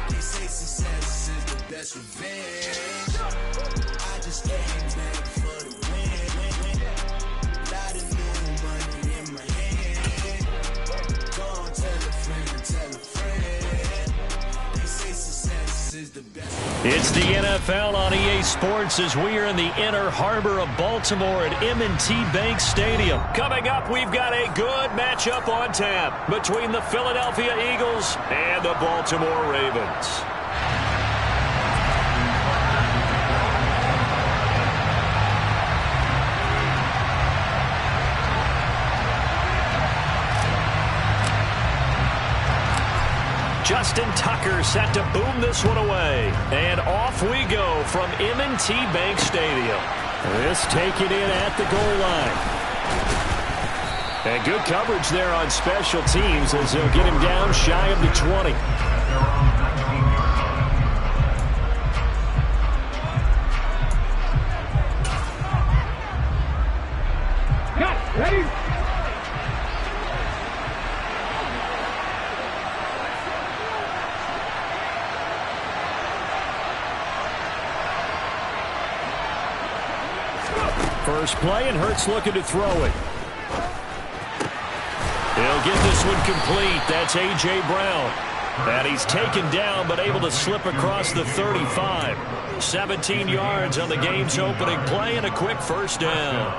They say success is the best revenge. I just came back for the win. Lot of new money in my hand. Gonna tell a friend to tell a friend. They say success is the best. It's the NFL on EA Sports as we are in the inner harbor of Baltimore at M&T Bank Stadium. Coming up, we've got a good matchup on tap between the Philadelphia Eagles and the Baltimore Ravens. Justin Tucker set to boom this one away. And off we go from M&T Bank Stadium. This taken in at the goal line. And good coverage there on special teams as they'll get him down shy of the 20. Cut, ready? First play, and Hurts looking to throw it. He'll get this one complete. That's A.J. Brown. And he's taken down, but able to slip across the 35. 17 yards on the game's opening play and a quick first down.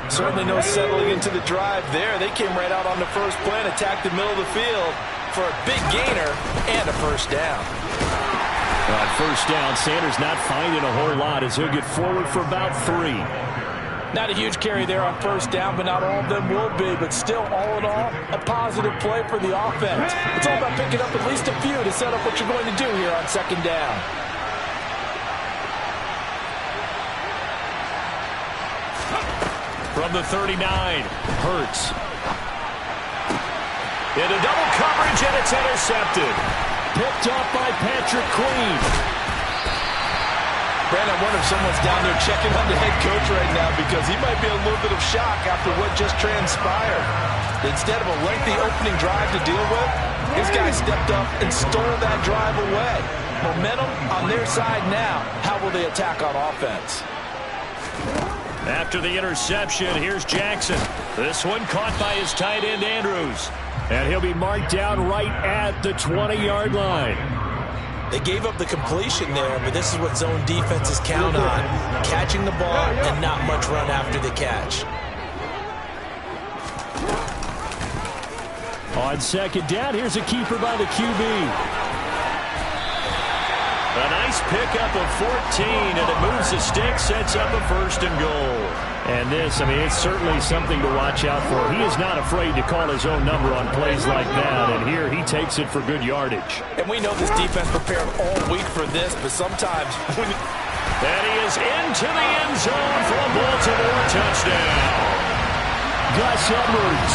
Certainly no settling into the drive there. They came right out on the first play and attacked the middle of the field for a big gainer and a first down. On first down, Sanders not finding a whole lot as he'll get forward for about 3. Not a huge carry there on first down, but not all of them will be. But still, all in all, a positive play for the offense. It's all about picking up at least a few to set up what you're going to do here on second down. From the 39, Hurts. Into double coverage, and it's intercepted. Picked up by Patrick Queen. Brandon, I wonder if someone's down there checking on the head coach right now because he might be a little bit of shock after what just transpired. Instead of a lengthy opening drive to deal with, his guy stepped up and stole that drive away. Momentum on their side now. How will they attack on offense? After the interception, here's Jackson. This one caught by his tight end, Andrews. And he'll be marked down right at the 20-yard line. They gave up the completion there, but this is what zone defenses count on. Catching the ball and not much run after the catch. On second down, here's a keeper by the QB. A nice pickup of 14, and it moves the stick, sets up a 1st and goal. And this, it's certainly something to watch out for. He is not afraid to call his own number on plays like that, and here he takes it for good yardage. And we know this defense prepared all week for this, but sometimes when... And he is into the end zone for a Baltimore touchdown. Gus Edwards,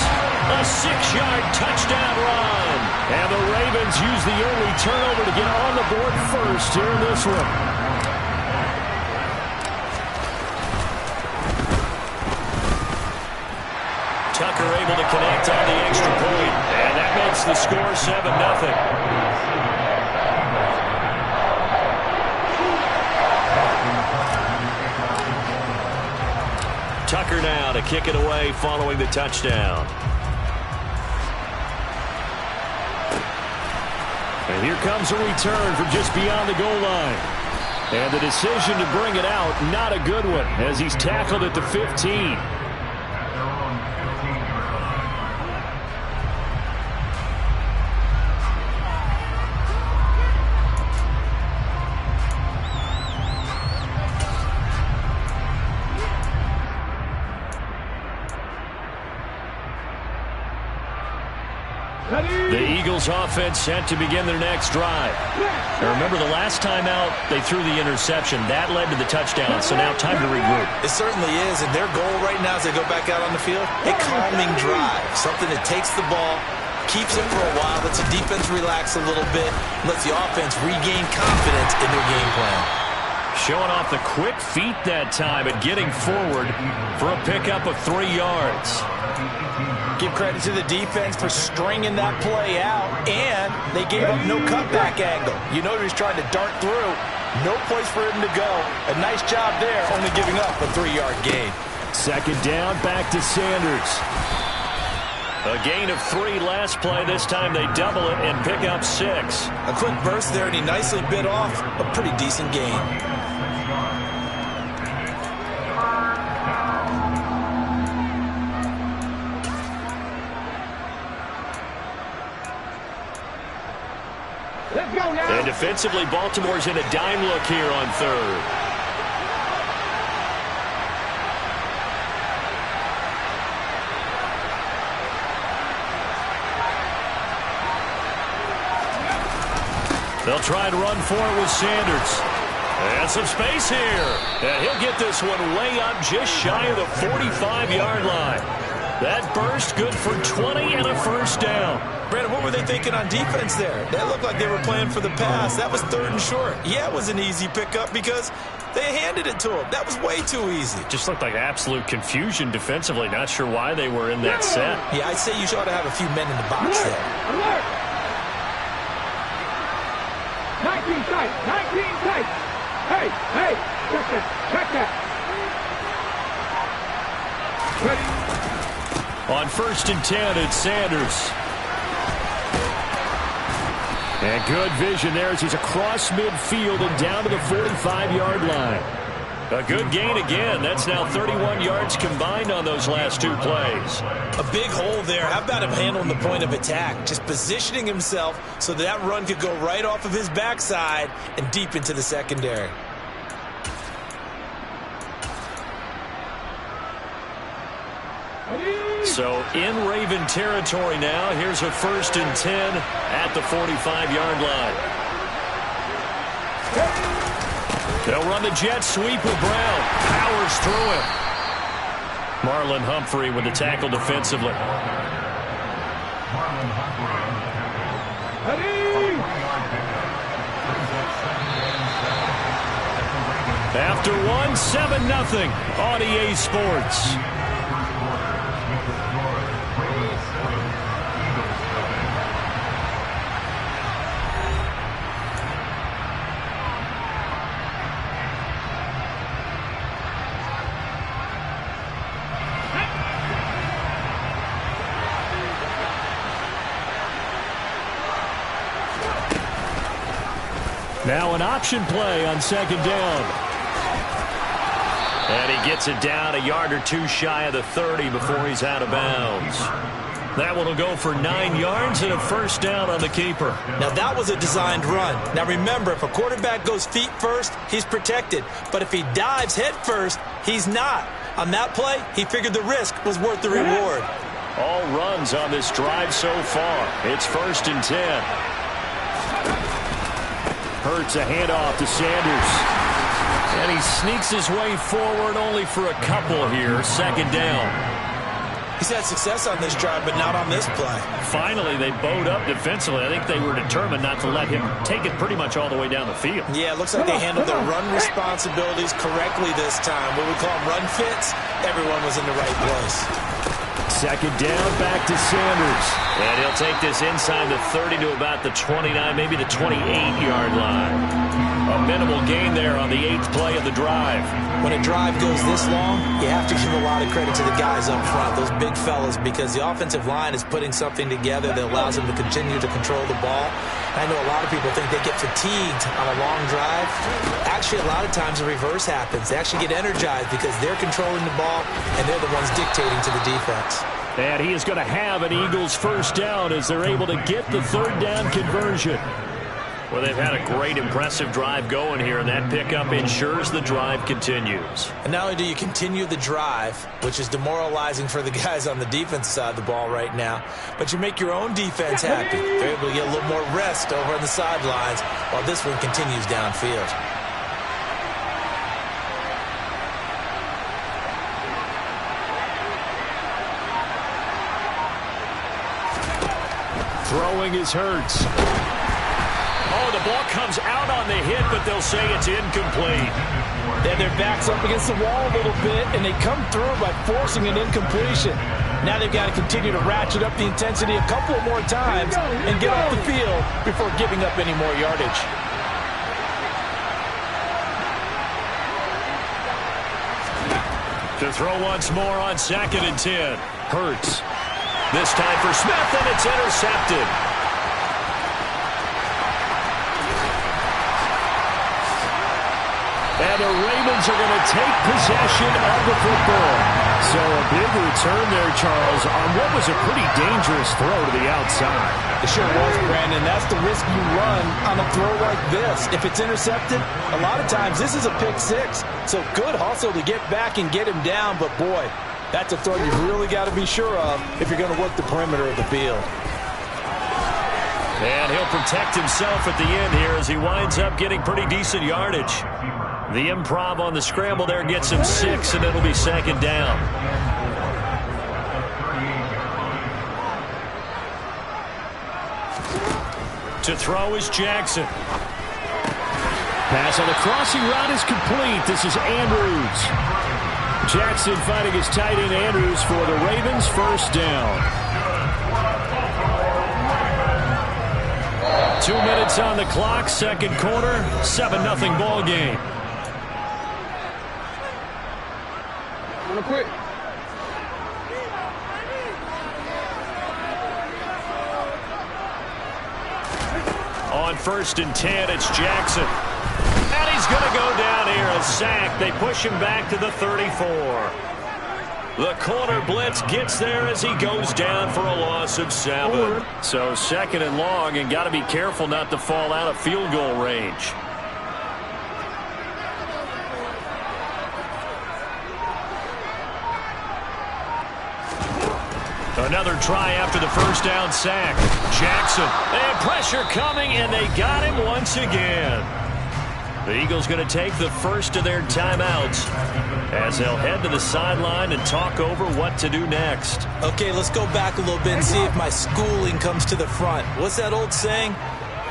a 6-yard touchdown run. And the Ravens use the early turnover to get on the board first here in this one. Tucker able to connect on the extra point, and that makes the score 7-0. Tucker now to kick it away following the touchdown. And here comes a return from just beyond the goal line. And the decision to bring it out, not a good one, as he's tackled at the 15. The Eagles offense set to begin their next drive. Now remember, the last time out, they threw the interception. That led to the touchdown, so now time to regroup. It certainly is, and their goal right now as they go back out on the field, a calming drive. Something that takes the ball, keeps it for a while, lets the defense relax a little bit, lets the offense regain confidence in their game plan. Showing off the quick feet that time and getting forward for a pickup of 3 yards. Give credit to the defense for stringing that play out, and they gave up no cutback angle. You know he was trying to dart through. No place for him to go. A nice job there, only giving up a 3-yard gain. Second down, back to Sanders. A gain of 3 last play. This time they double it and pick up 6. A quick burst there, and he nicely bit off a pretty decent gain. And defensively, Baltimore's in a dime look here on 3rd. They'll try and run for it with Sanders. And some space here. And he'll get this one way up just shy of the 45-yard line. That burst good for 20 and a 1st down. Brandon, what were they thinking on defense there? That looked like they were playing for the pass. That was 3rd and short. Yeah, it was an easy pickup because they handed it to him. That was way too easy. Just looked like absolute confusion defensively. Not sure why they were in that set. Yeah, I'd say you ought to have a few men in the box there. Alert! 19 tight! 19 tight! Hey! Check that! Check that! Ready? On 1st and 10, it's Sanders. And good vision there as he's across midfield and down to the 45-yard line. A good gain again. That's now 31 yards combined on those last 2 plays. A big hole there. How about him handling the point of attack? Just positioning himself so that run could go right off of his backside and deep into the secondary. So in Raven territory now. Here's a 1st and 10 at the 45-yard line. They'll run the jet sweep with Brown. Powers through it. Marlon Humphrey with the tackle defensively. After 1, 7-0 on EA Sports. Now an option play on 2nd down. And he gets it down a yard or 2 shy of the 30 before he's out of bounds. That one will go for 9 yards and a first down on the keeper. Now, that was a designed run. Now, remember, if a quarterback goes feet first, he's protected. But if he dives head first, he's not. On that play, he figured the risk was worth the reward. All runs on this drive so far. It's 1st and 10. Hurts a handoff to Sanders. And he sneaks his way forward only for a couple here. 2nd down. He's had success on this drive, but not on this play. Finally, they bowed up defensively. I think they were determined not to let him take it pretty much all the way down the field. Yeah, it looks like they handled their run responsibilities correctly this time. What we call them run fits, everyone was in the right place. 2nd down, back to Sanders. And he'll take this inside the 30 to about the 29, maybe the 28-yard line. A minimal gain there on the 8th play of the drive. When a drive goes this long, you have to give a lot of credit to the guys up front, those big fellas, because the offensive line is putting something together that allows them to continue to control the ball. I know a lot of people think they get fatigued on a long drive. Actually, a lot of times the reverse happens. They actually get energized because they're controlling the ball, and they're the ones dictating to the defense. And he is going to have an Eagles first down as they're able to get the 3rd down conversion. Well, they've had a great, impressive drive going here, and that pickup ensures the drive continues. And not only do you continue the drive, which is demoralizing for the guys on the defensive side of the ball right now, but you make your own defense happy. They're able to get a little more rest over on the sidelines while this one continues downfield. Throwing is Hurts. Oh, the ball comes out on the hit, but they'll say it's incomplete. Then their back's up against the wall a little bit, and they come through by forcing an incompletion. Now they've got to continue to ratchet up the intensity a couple more times and get off the field before giving up any more yardage. To throw once more on 2nd and 10. Hurts. This time for Smith, and it's intercepted. And the Ravens are going to take possession of the football. So a big return there, Charles, on what was a pretty dangerous throw to the outside. It sure was, Brandon. That's the risk you run on a throw like this. If it's intercepted, a lot of times this is a pick 6. So good hustle to get back and get him down. But, boy, that's a throw you've really got to be sure of if you're going to work the perimeter of the field. And he'll protect himself at the end here as he winds up getting pretty decent yardage. The improv on the scramble there gets him 6, and it'll be 2nd down. To throw is Jackson. Pass on the crossing route is complete. This is Andrews. Jackson fighting his tight end Andrews for the Ravens' first down. 2 minutes on the clock, 2nd quarter, 7-0 ball game. Real quick. On 1st and 10, it's Jackson. And he's going to go down here, a sack. They push him back to the 34. The corner blitz gets there as he goes down for a loss of 7. So 2nd and long, and got to be careful not to fall out of field goal range. Another try after the first down sack. Jackson, and pressure coming, and they got him once again. The Eagles going to take the first of their timeouts as they'll head to the sideline and talk over what to do next. Okay, let's go back a little bit and see if my schooling comes to the front. What's that old saying?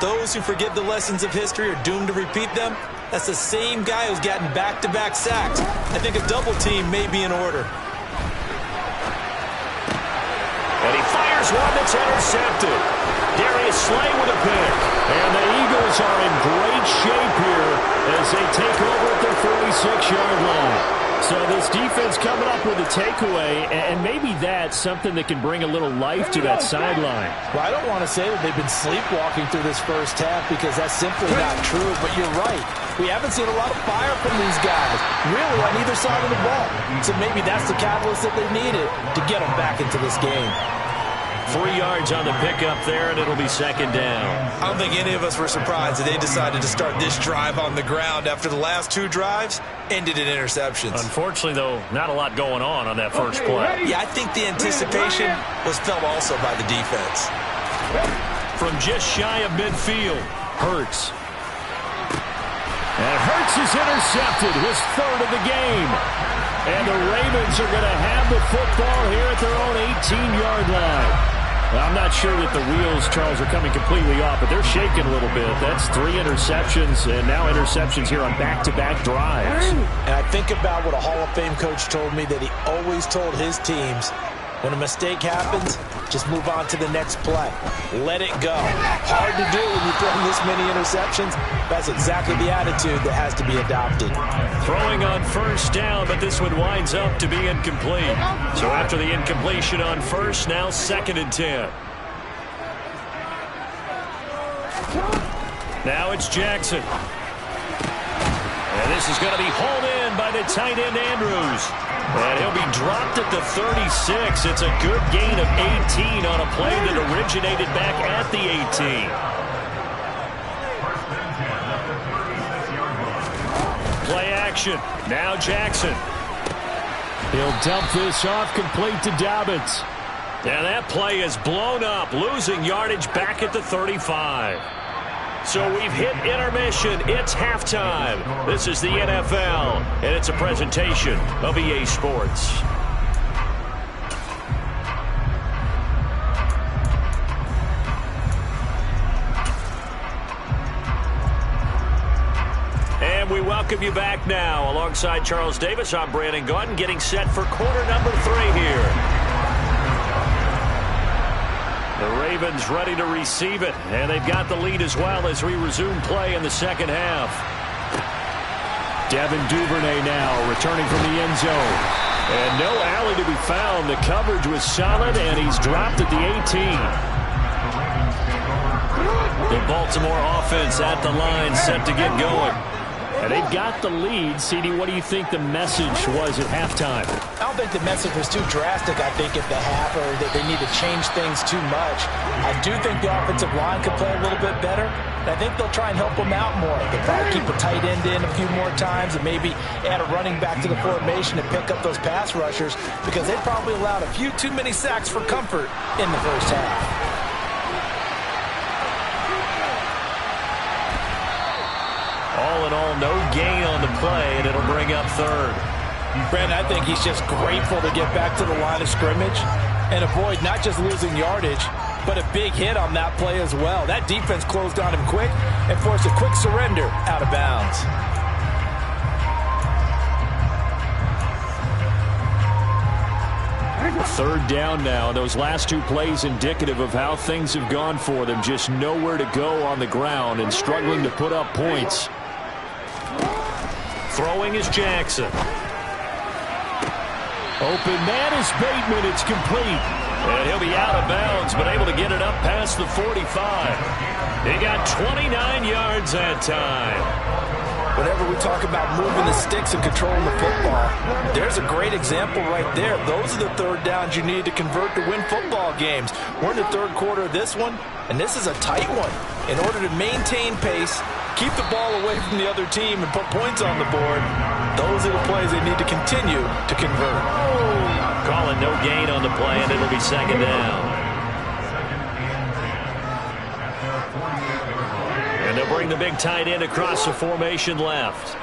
Those who forget the lessons of history are doomed to repeat them. That's the same guy who's gotten back-to-back sacks. I think a double team may be in order. And he fires one that's intercepted. Darius Slay with a pick. And the Eagles are in great shape here as they take over at their 46-yard line. So this defense coming up with a takeaway, and maybe that's something that can bring a little life to that sideline. Well, I don't want to say that they've been sleepwalking through this first half because that's simply not true, but you're right. We haven't seen a lot of fire from these guys, really, on either side of the ball. So maybe that's the catalyst that they needed to get them back into this game. 3 yards on the pickup there, and it'll be second down. I don't think any of us were surprised that they decided to start this drive on the ground after the last 2 drives ended in interceptions. Unfortunately, though, not a lot going on that first play. Yeah, I think the anticipation was felt also by the defense. From just shy of midfield, Hurts. And Hurts is intercepted, his 3rd of the game. And the Ravens are going to have the football here at their own 18-yard line. Well, I'm not sure that the wheels, Charles, are coming completely off, but they're shaking a little bit. That's 3 interceptions, and now interceptions here on back-to-back drives. And I think about what a Hall of Fame coach told me that he always told his teams, when a mistake happens, just move on to the next play. Let it go. Hard to do when you throw this many interceptions. That's exactly the attitude that has to be adopted. Throwing on first down, but this one winds up to be incomplete. So after the incompletion on first, now 2nd and 10. Now it's Jackson. And this is going to be hauled in by the tight end Andrews. And he'll be dropped at the 36. It's a good gain of 18 on a play that originated back at the 18. Play action. Now Jackson. He'll dump this off complete to Dobbins. And that play is blown up, losing yardage back at the 35. So we've hit intermission. It's halftime. This is the NFL, and it's a presentation of EA Sports. And we welcome you back now. Alongside Charles Davis, I'm Brandon Gaudin, getting set for quarter number 3 here. The Ravens ready to receive it, and they've got the lead as well as we resume play in the second half. Devin Duvernay now returning from the end zone. And no alley to be found. The coverage was solid, and he's dropped at the 18. The Baltimore offense at the line, set to get going. And they've got the lead. CD, what do you think the message was at halftime? I don't think the message was too drastic, I think, at the half, or that they need to change things too much. I do think the offensive line could play a little bit better, and I think they'll try and help them out more. They'll probably keep a tight end in a few more times and maybe add a running back to the formation and pick up those pass rushers, because they probably allowed a few too many sacks for comfort in the first half. All in all, no gain on the play, and it'll bring up 3rd. Brandon, I think he's just grateful to get back to the line of scrimmage and avoid not just losing yardage, but a big hit on that play as well. That defense closed on him quick and forced a quick surrender out of bounds. Third down now. Those last 2 plays indicative of how things have gone for them. Just nowhere to go on the ground and struggling to put up points. Throwing is Jackson. Open man is Bateman. It's complete. And he'll be out of bounds, but able to get it up past the 45. He got 29 yards that time. Whenever we talk about moving the sticks and controlling the football, there's a great example right there. Those are the third downs you need to convert to win football games. We're in the 3rd quarter of this one, and this is a tight one. In order to maintain pace, keep the ball away from the other team, and put points on the board, those are the plays they need to continue to convert. Calling no gain on the play, and it'll be 2nd down. And they'll bring the big tight end across the formation left.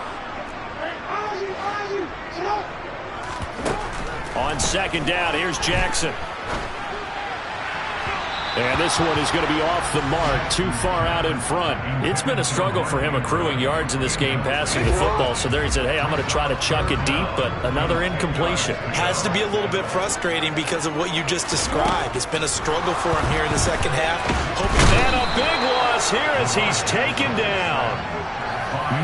On 2nd down, here's Jackson. And this one is going to be off the mark, too far out in front. It's been a struggle for him accruing yards in this game passing the football. So there he said, hey, I'm going to try to chuck it deep, but another incompletion. Has to be a little bit frustrating because of what you just described. It's been a struggle for him here in the second half. And a big loss here as he's taken down.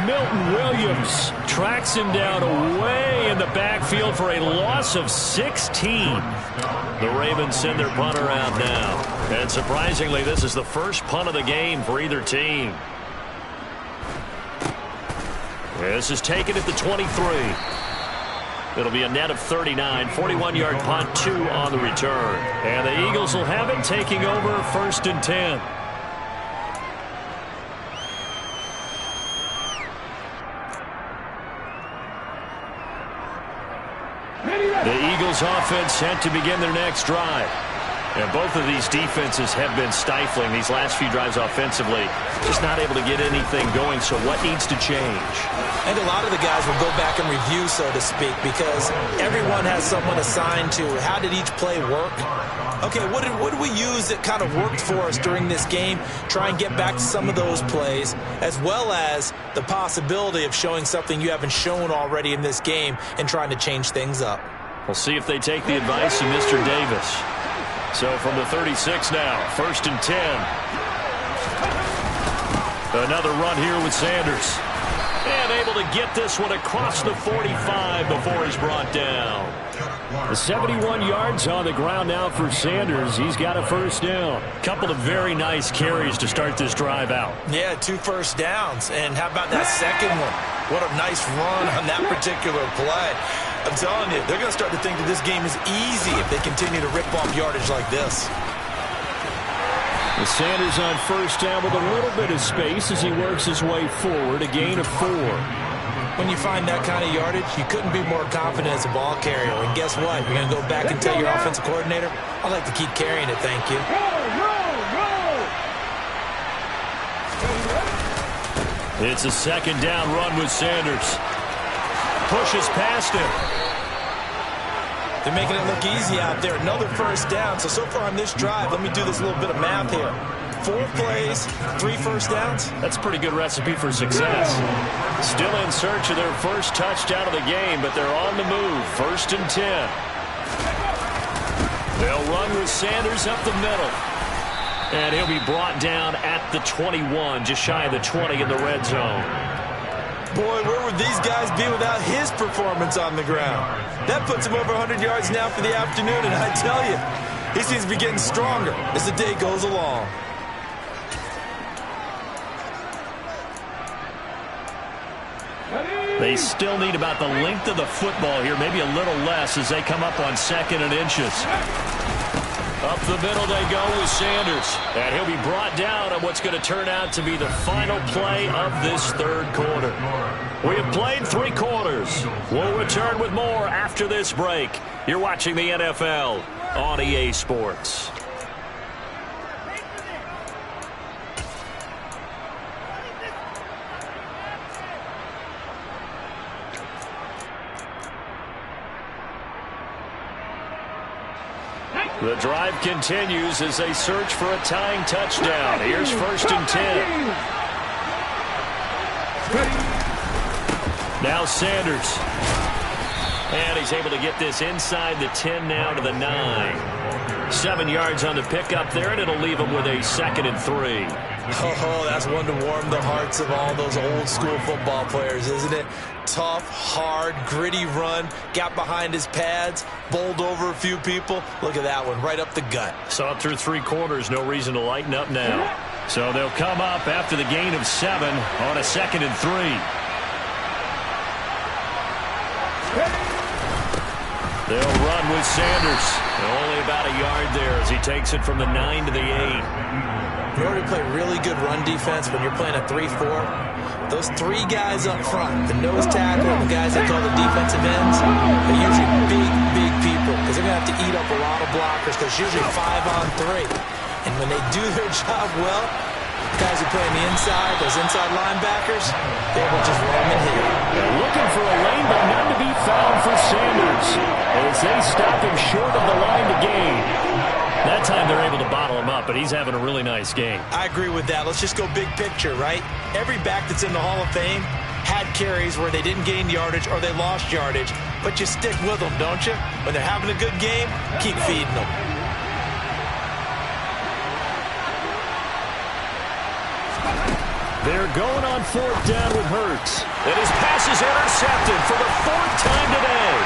Milton Williams tracks him down away in the backfield for a loss of 16. The Ravens send their punter out now. And surprisingly, this is the first punt of the game for either team. This is taken at the 23. It'll be a net of 39, 41-yard punt, 2 on the return. And the Eagles will have it, taking over 1st and 10. The Eagles offense set to begin their next drive. And both of these defenses have been stifling these last few drives offensively. Just not able to get anything going, so what needs to change? And a lot of the guys will go back and review, so to speak, because everyone has someone assigned to how did each play work. Okay, what did we use that kind of worked for us during this game? Try and get back to some of those plays, as well as the possibility of showing something you haven't shown already in this game and trying to change things up. We'll see if they take the advice of Mr. Davis. So from the 36 now, 1st and 10. Another run here with Sanders. And able to get this one across the 45 before he's brought down. 71 yards on the ground now for Sanders. He's got a 1st down. Couple of very nice carries to start this drive out. Yeah, 2 first downs. And how about that second one? What a nice run on that particular play. I'm telling you, they're going to start to think that this game is easy if they continue to rip off yardage like this. With Sanders on 1st down with a little bit of space as he works his way forward, a gain of 4. When you find that kind of yardage, you couldn't be more confident as a ball carrier. And guess what? You're going to go back and tell your offensive coordinator, I'd like to keep carrying it, thank you. It's a 2nd down run with Sanders. Pushes past him. They're making it look easy out there. Another 1st down. So far on this drive, let me do this little bit of math here. 4 plays, 3 1st downs. That's a pretty good recipe for success. Still in search of their 1st touchdown of the game, but they're on the move. 1st and 10. They'll run with Sanders up the middle. And he'll be brought down at the 21, just shy of the 20 in the red zone. Boy, where would these guys be without his performance on the ground? That puts him over 100 yards now for the afternoon, and I tell you, he seems to be getting stronger as the day goes along. They still need about the length of the football here, maybe a little less as they come up on 2nd and inches. Up the middle they go with Sanders. And he'll be brought down on what's going to turn out to be the final play of this 3rd quarter. We have played 3 quarters. We'll return with more after this break. You're watching the NFL on EA Sports. The drive continues as they search for a tying touchdown. Here's 1st and 10. Now Sanders. And he's able to get this inside the 10 now to the 9. 7 yards on the pickup there, and it'll leave him with a 2nd and 3. Oh, that's one to warm the hearts of all those old school football players, isn't it? Tough, hard, gritty run, got behind his pads, bowled over a few people. Look at that one, right up the gut. Saw it through 3 quarters, no reason to lighten up now. So they'll come up after the gain of 7 on a 2nd and 3. They'll run with Sanders. Only about a yard there as he takes it from the 9 to the 8. You already play really good run defense when you're playing a 3-4. Those 3 guys up front, the nose tackle and the guys that call the defensive ends, they're usually big people because they're going to have to eat up a lot of blockers because it's usually 5-on-3. And when they do their job well, guys who play on the inside, those inside linebackers, they will just run and hit. They're looking for a lane, but none to be found for Sanders as they stop him short of the line to gain. That time they're able to bottle him up, but he's having a really nice game. I agree with that. Let's just go big picture, right? Every back that's in the Hall of Fame had carries where they didn't gain yardage or they lost yardage, but you stick with them, don't you? When they're having a good game, keep feeding them. They're going on 4th down with Hurts. And his pass is intercepted for the 4th time today.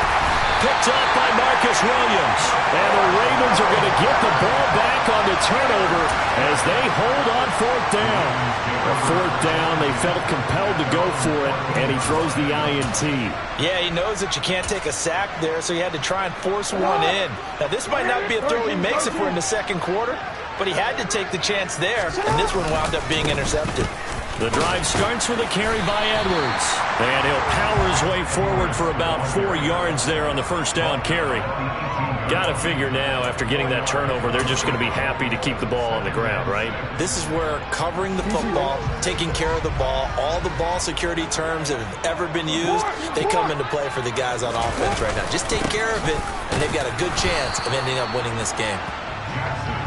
Picked up by Marcus Williams. And the Ravens are going to get the ball back on the turnover as they hold on fourth down. A fourth down, they felt compelled to go for it, and he throws the INT. Yeah, he knows that you can't take a sack there, so he had to try and force one in. Now, this might not be a throw he makes if we're in the second quarter, but he had to take the chance there, and this one wound up being intercepted. The drive starts with a carry by Edwards. And he'll power his way forward for about 4 yards there on the first down carry. Got to figure now, after getting that turnover, they're just going to be happy to keep the ball on the ground, right? This is where covering the football, taking care of the ball, all the ball security terms that have ever been used, they come into play for the guys on offense right now. Just take care of it, and they've got a good chance of ending up winning this game.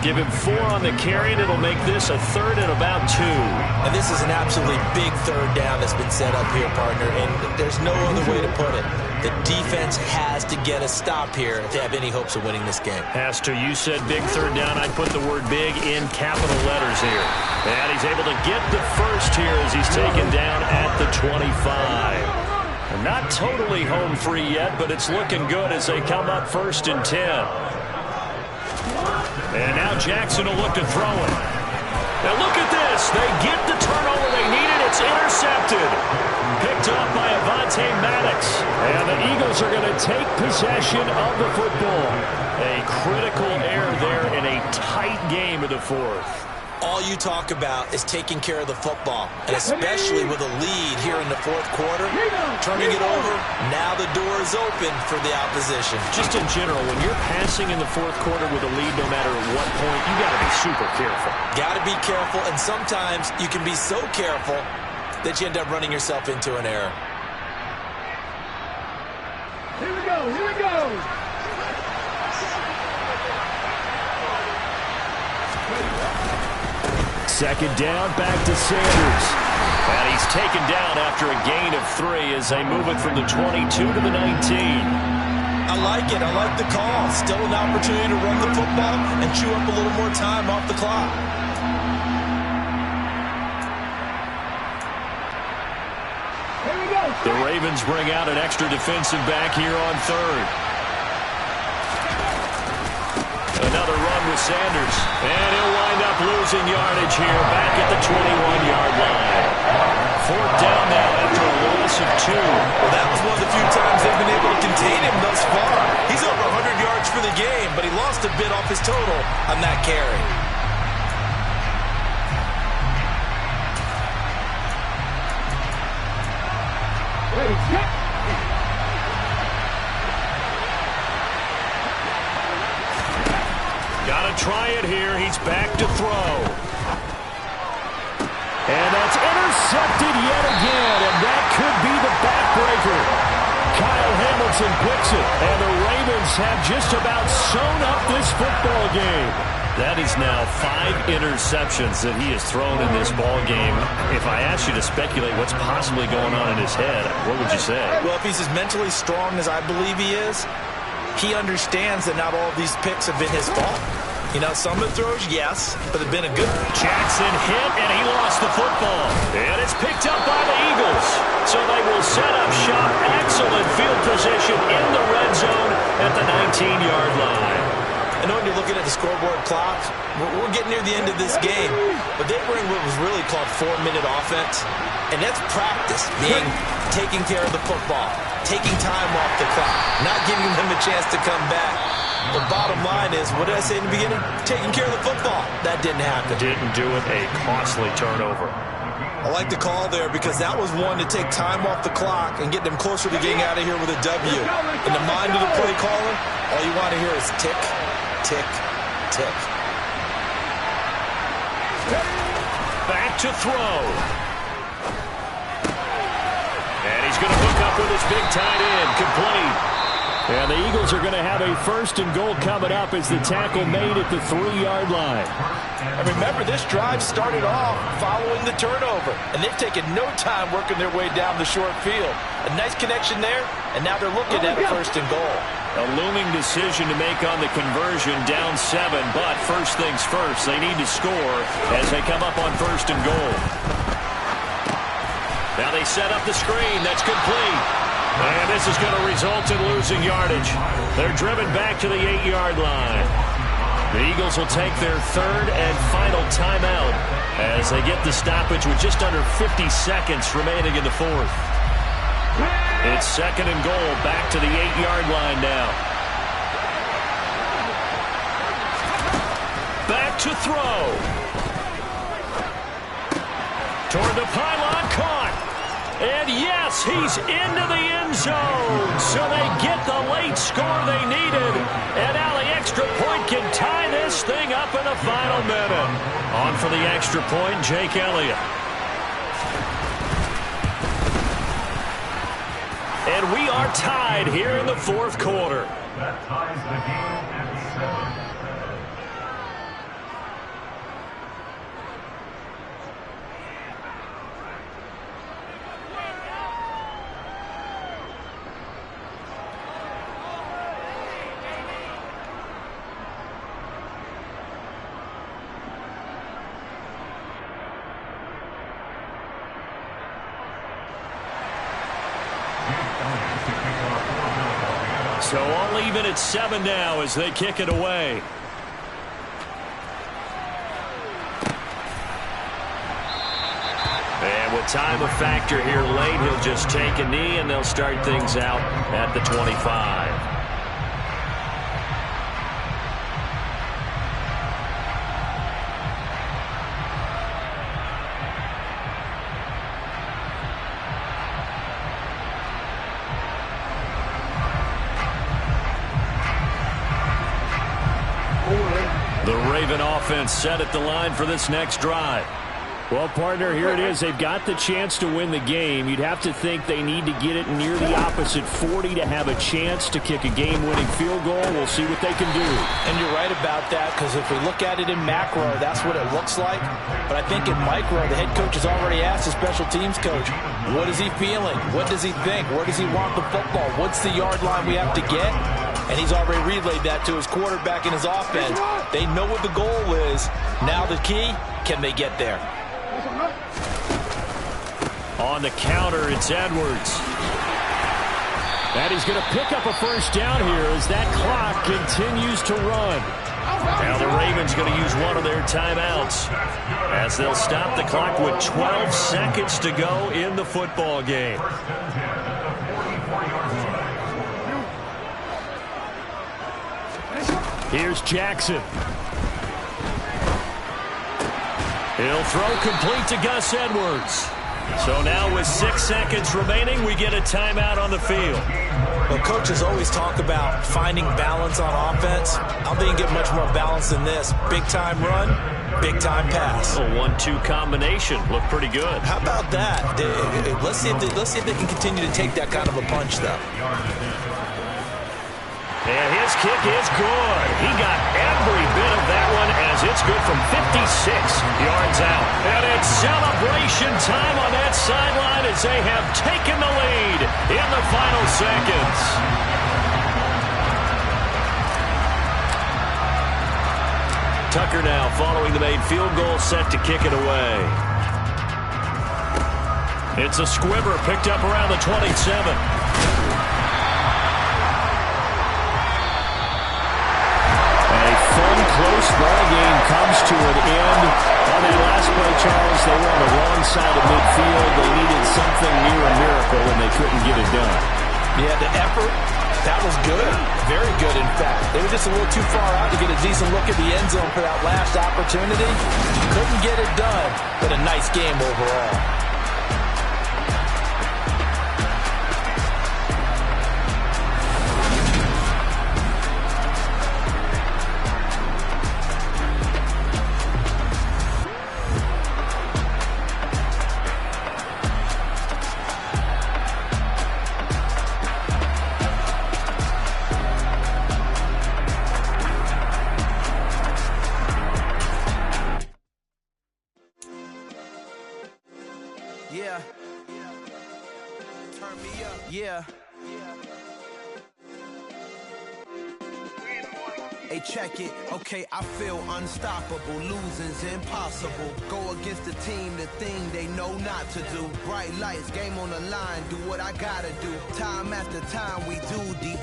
Give him 4 on the carry, and it'll make this a third and about 2. And this is an absolutely big third down that's been set up here, partner, and there's no other way to put it. The defense has to get a stop here if they have any hopes of winning this game. Has to. You said big third down. I'd put the word big in capital letters here. And he's able to get the first here as he's taken down at the 25. Not totally home free yet, but it's looking good as they come up 1st and 10. And now Jackson will look to throw it. Now look at this. They get the turnover they needed. It's intercepted. Picked up by Avonte Maddox. And the Eagles are going to take possession of the football. A critical error there in a tight game of the fourth. All you talk about is taking care of the football, and especially with a lead here in the fourth quarter, turning it over, now the door is open for the opposition. Just in general, when you're passing in the fourth quarter with a lead, no matter at what point, you got to be super careful. Got to be careful, and sometimes you can be so careful that you end up running yourself into an error. Here we go, here we go. Second down, back to Sanders. And he's taken down after a gain of 3 as they move it from the 22 to the 19. I like it. I like the call. Still an opportunity to run the football and chew up a little more time off the clock. Here we go. The Ravens bring out an extra defensive back here on 3rd. Another run with Sanders. And he'll wind up losing yardage here back at the 21-yard line. 4th down now after a loss of 2. Well, that was one of the few times they've been able to contain him thus far. He's over 100 yards for the game, but he lost a bit off his total on that carry. Ready, set. Gotta try it here. He's back to throw. And that's intercepted yet again, and that could be the backbreaker. Kyle Hamilton picks it, and the Ravens have just about sewn up this football game. That is now 5 interceptions that he has thrown in this ball game. If I asked you to speculate what's possibly going on in his head, what would you say? Well, if he's as mentally strong as I believe he is, he understands that not all of these picks have been his fault. You know, some of the throws, yes, but have been a good... Jackson hit, and he lost the football. And it's picked up by the Eagles. So they will set up shop. Excellent field position in the red zone at the 19-yard line. I know when you're looking at the scoreboard clock, we're getting near the end of this game, but they were in what was really called 4-minute offense, and that's practice, taking care of the football, taking time off the clock, not giving them a chance to come back. The bottom line is, what did I say in the beginning? Taking care of the football. That didn't happen. Didn't do it. A costly turnover. I like the call there because that was one to take time off the clock and get them closer to getting out of here with a W. In the mind of the play caller, all you want to hear is tick, tick, tick. Back to throw. And he's going to hook up with his big tight end. Complete. And the Eagles are going to have a 1st and goal coming up as the tackle made at the 3-yard line. And remember, this drive started off following the turnover, and they've taken no time working their way down the short field. A nice connection there, and now they're looking at a 1st and goal. A looming decision to make on the conversion, down 7, but first things first, they need to score as they come up on 1st and goal. Now they set up the screen. That's complete. And this is going to result in losing yardage. They're driven back to the 8-yard line. The Eagles will take their third and final timeout as they get the stoppage with just under 50 seconds remaining in the fourth. It's second and goal, back to the 8-yard line now. Back to throw. Toward the pylon, caught. And yes, he's into the end zone. So they get the late score they needed. And now the extra point can tie this thing up in the final minute. On for the extra point, Jake Elliott. And we are tied here in the fourth quarter. That ties the game at 7. So all even at 7 now as they kick it away. And with time a factor here late, he'll just take a knee and they'll start things out at the 25. The Raven offense set at the line for this next drive. Well, partner, here it is. They've got the chance to win the game. You'd have to think they need to get it near the opposite 40 to have a chance to kick a game-winning field goal. We'll see what they can do. And you're right about that, because if we look at it in macro, that's what it looks like. But I think in micro, the head coach has already asked the special teams coach, what is he feeling? What does he think? Where does he want the football? What's the yard line we have to get? And he's already relayed that to his quarterback in his offense. They know what the goal is. Now the key, can they get there? On the counter, it's Edwards. And he's going to pick up a first down here as that clock continues to run. Now the Ravens going to use one of their timeouts as they'll stop the clock with 12 seconds to go in the football game. Here's Jackson. He'll throw complete to Gus Edwards. So now with 6 seconds remaining, we get a timeout on the field. Well, coaches always talk about finding balance on offense. I don't think you get much more balance than this. Big-time run, big-time pass. A 1-2 combination. Looked pretty good. How about that? Let's see if they can continue to take that kind of a punch, though. And his kick is good. He got every bit of that one as it's good from 56 yards out. And it's celebration time on that sideline as they have taken the lead in the final seconds. Tucker now following the made field goal, set to kick it away. It's a squibber picked up around the 27. Close ball game comes to an end. On that last play, Charles, they were on the wrong side of midfield. They needed something near a miracle, and they couldn't get it done. Yeah, the effort, that was good. Very good, in fact. They were just a little too far out to get a decent look at the end zone for that last opportunity. Couldn't get it done, but a nice game overall. Okay, I feel unstoppable, losing's impossible. Go against the team, the thing they know not to do. Bright lights, game on the line, do what I gotta do. Time after time we do the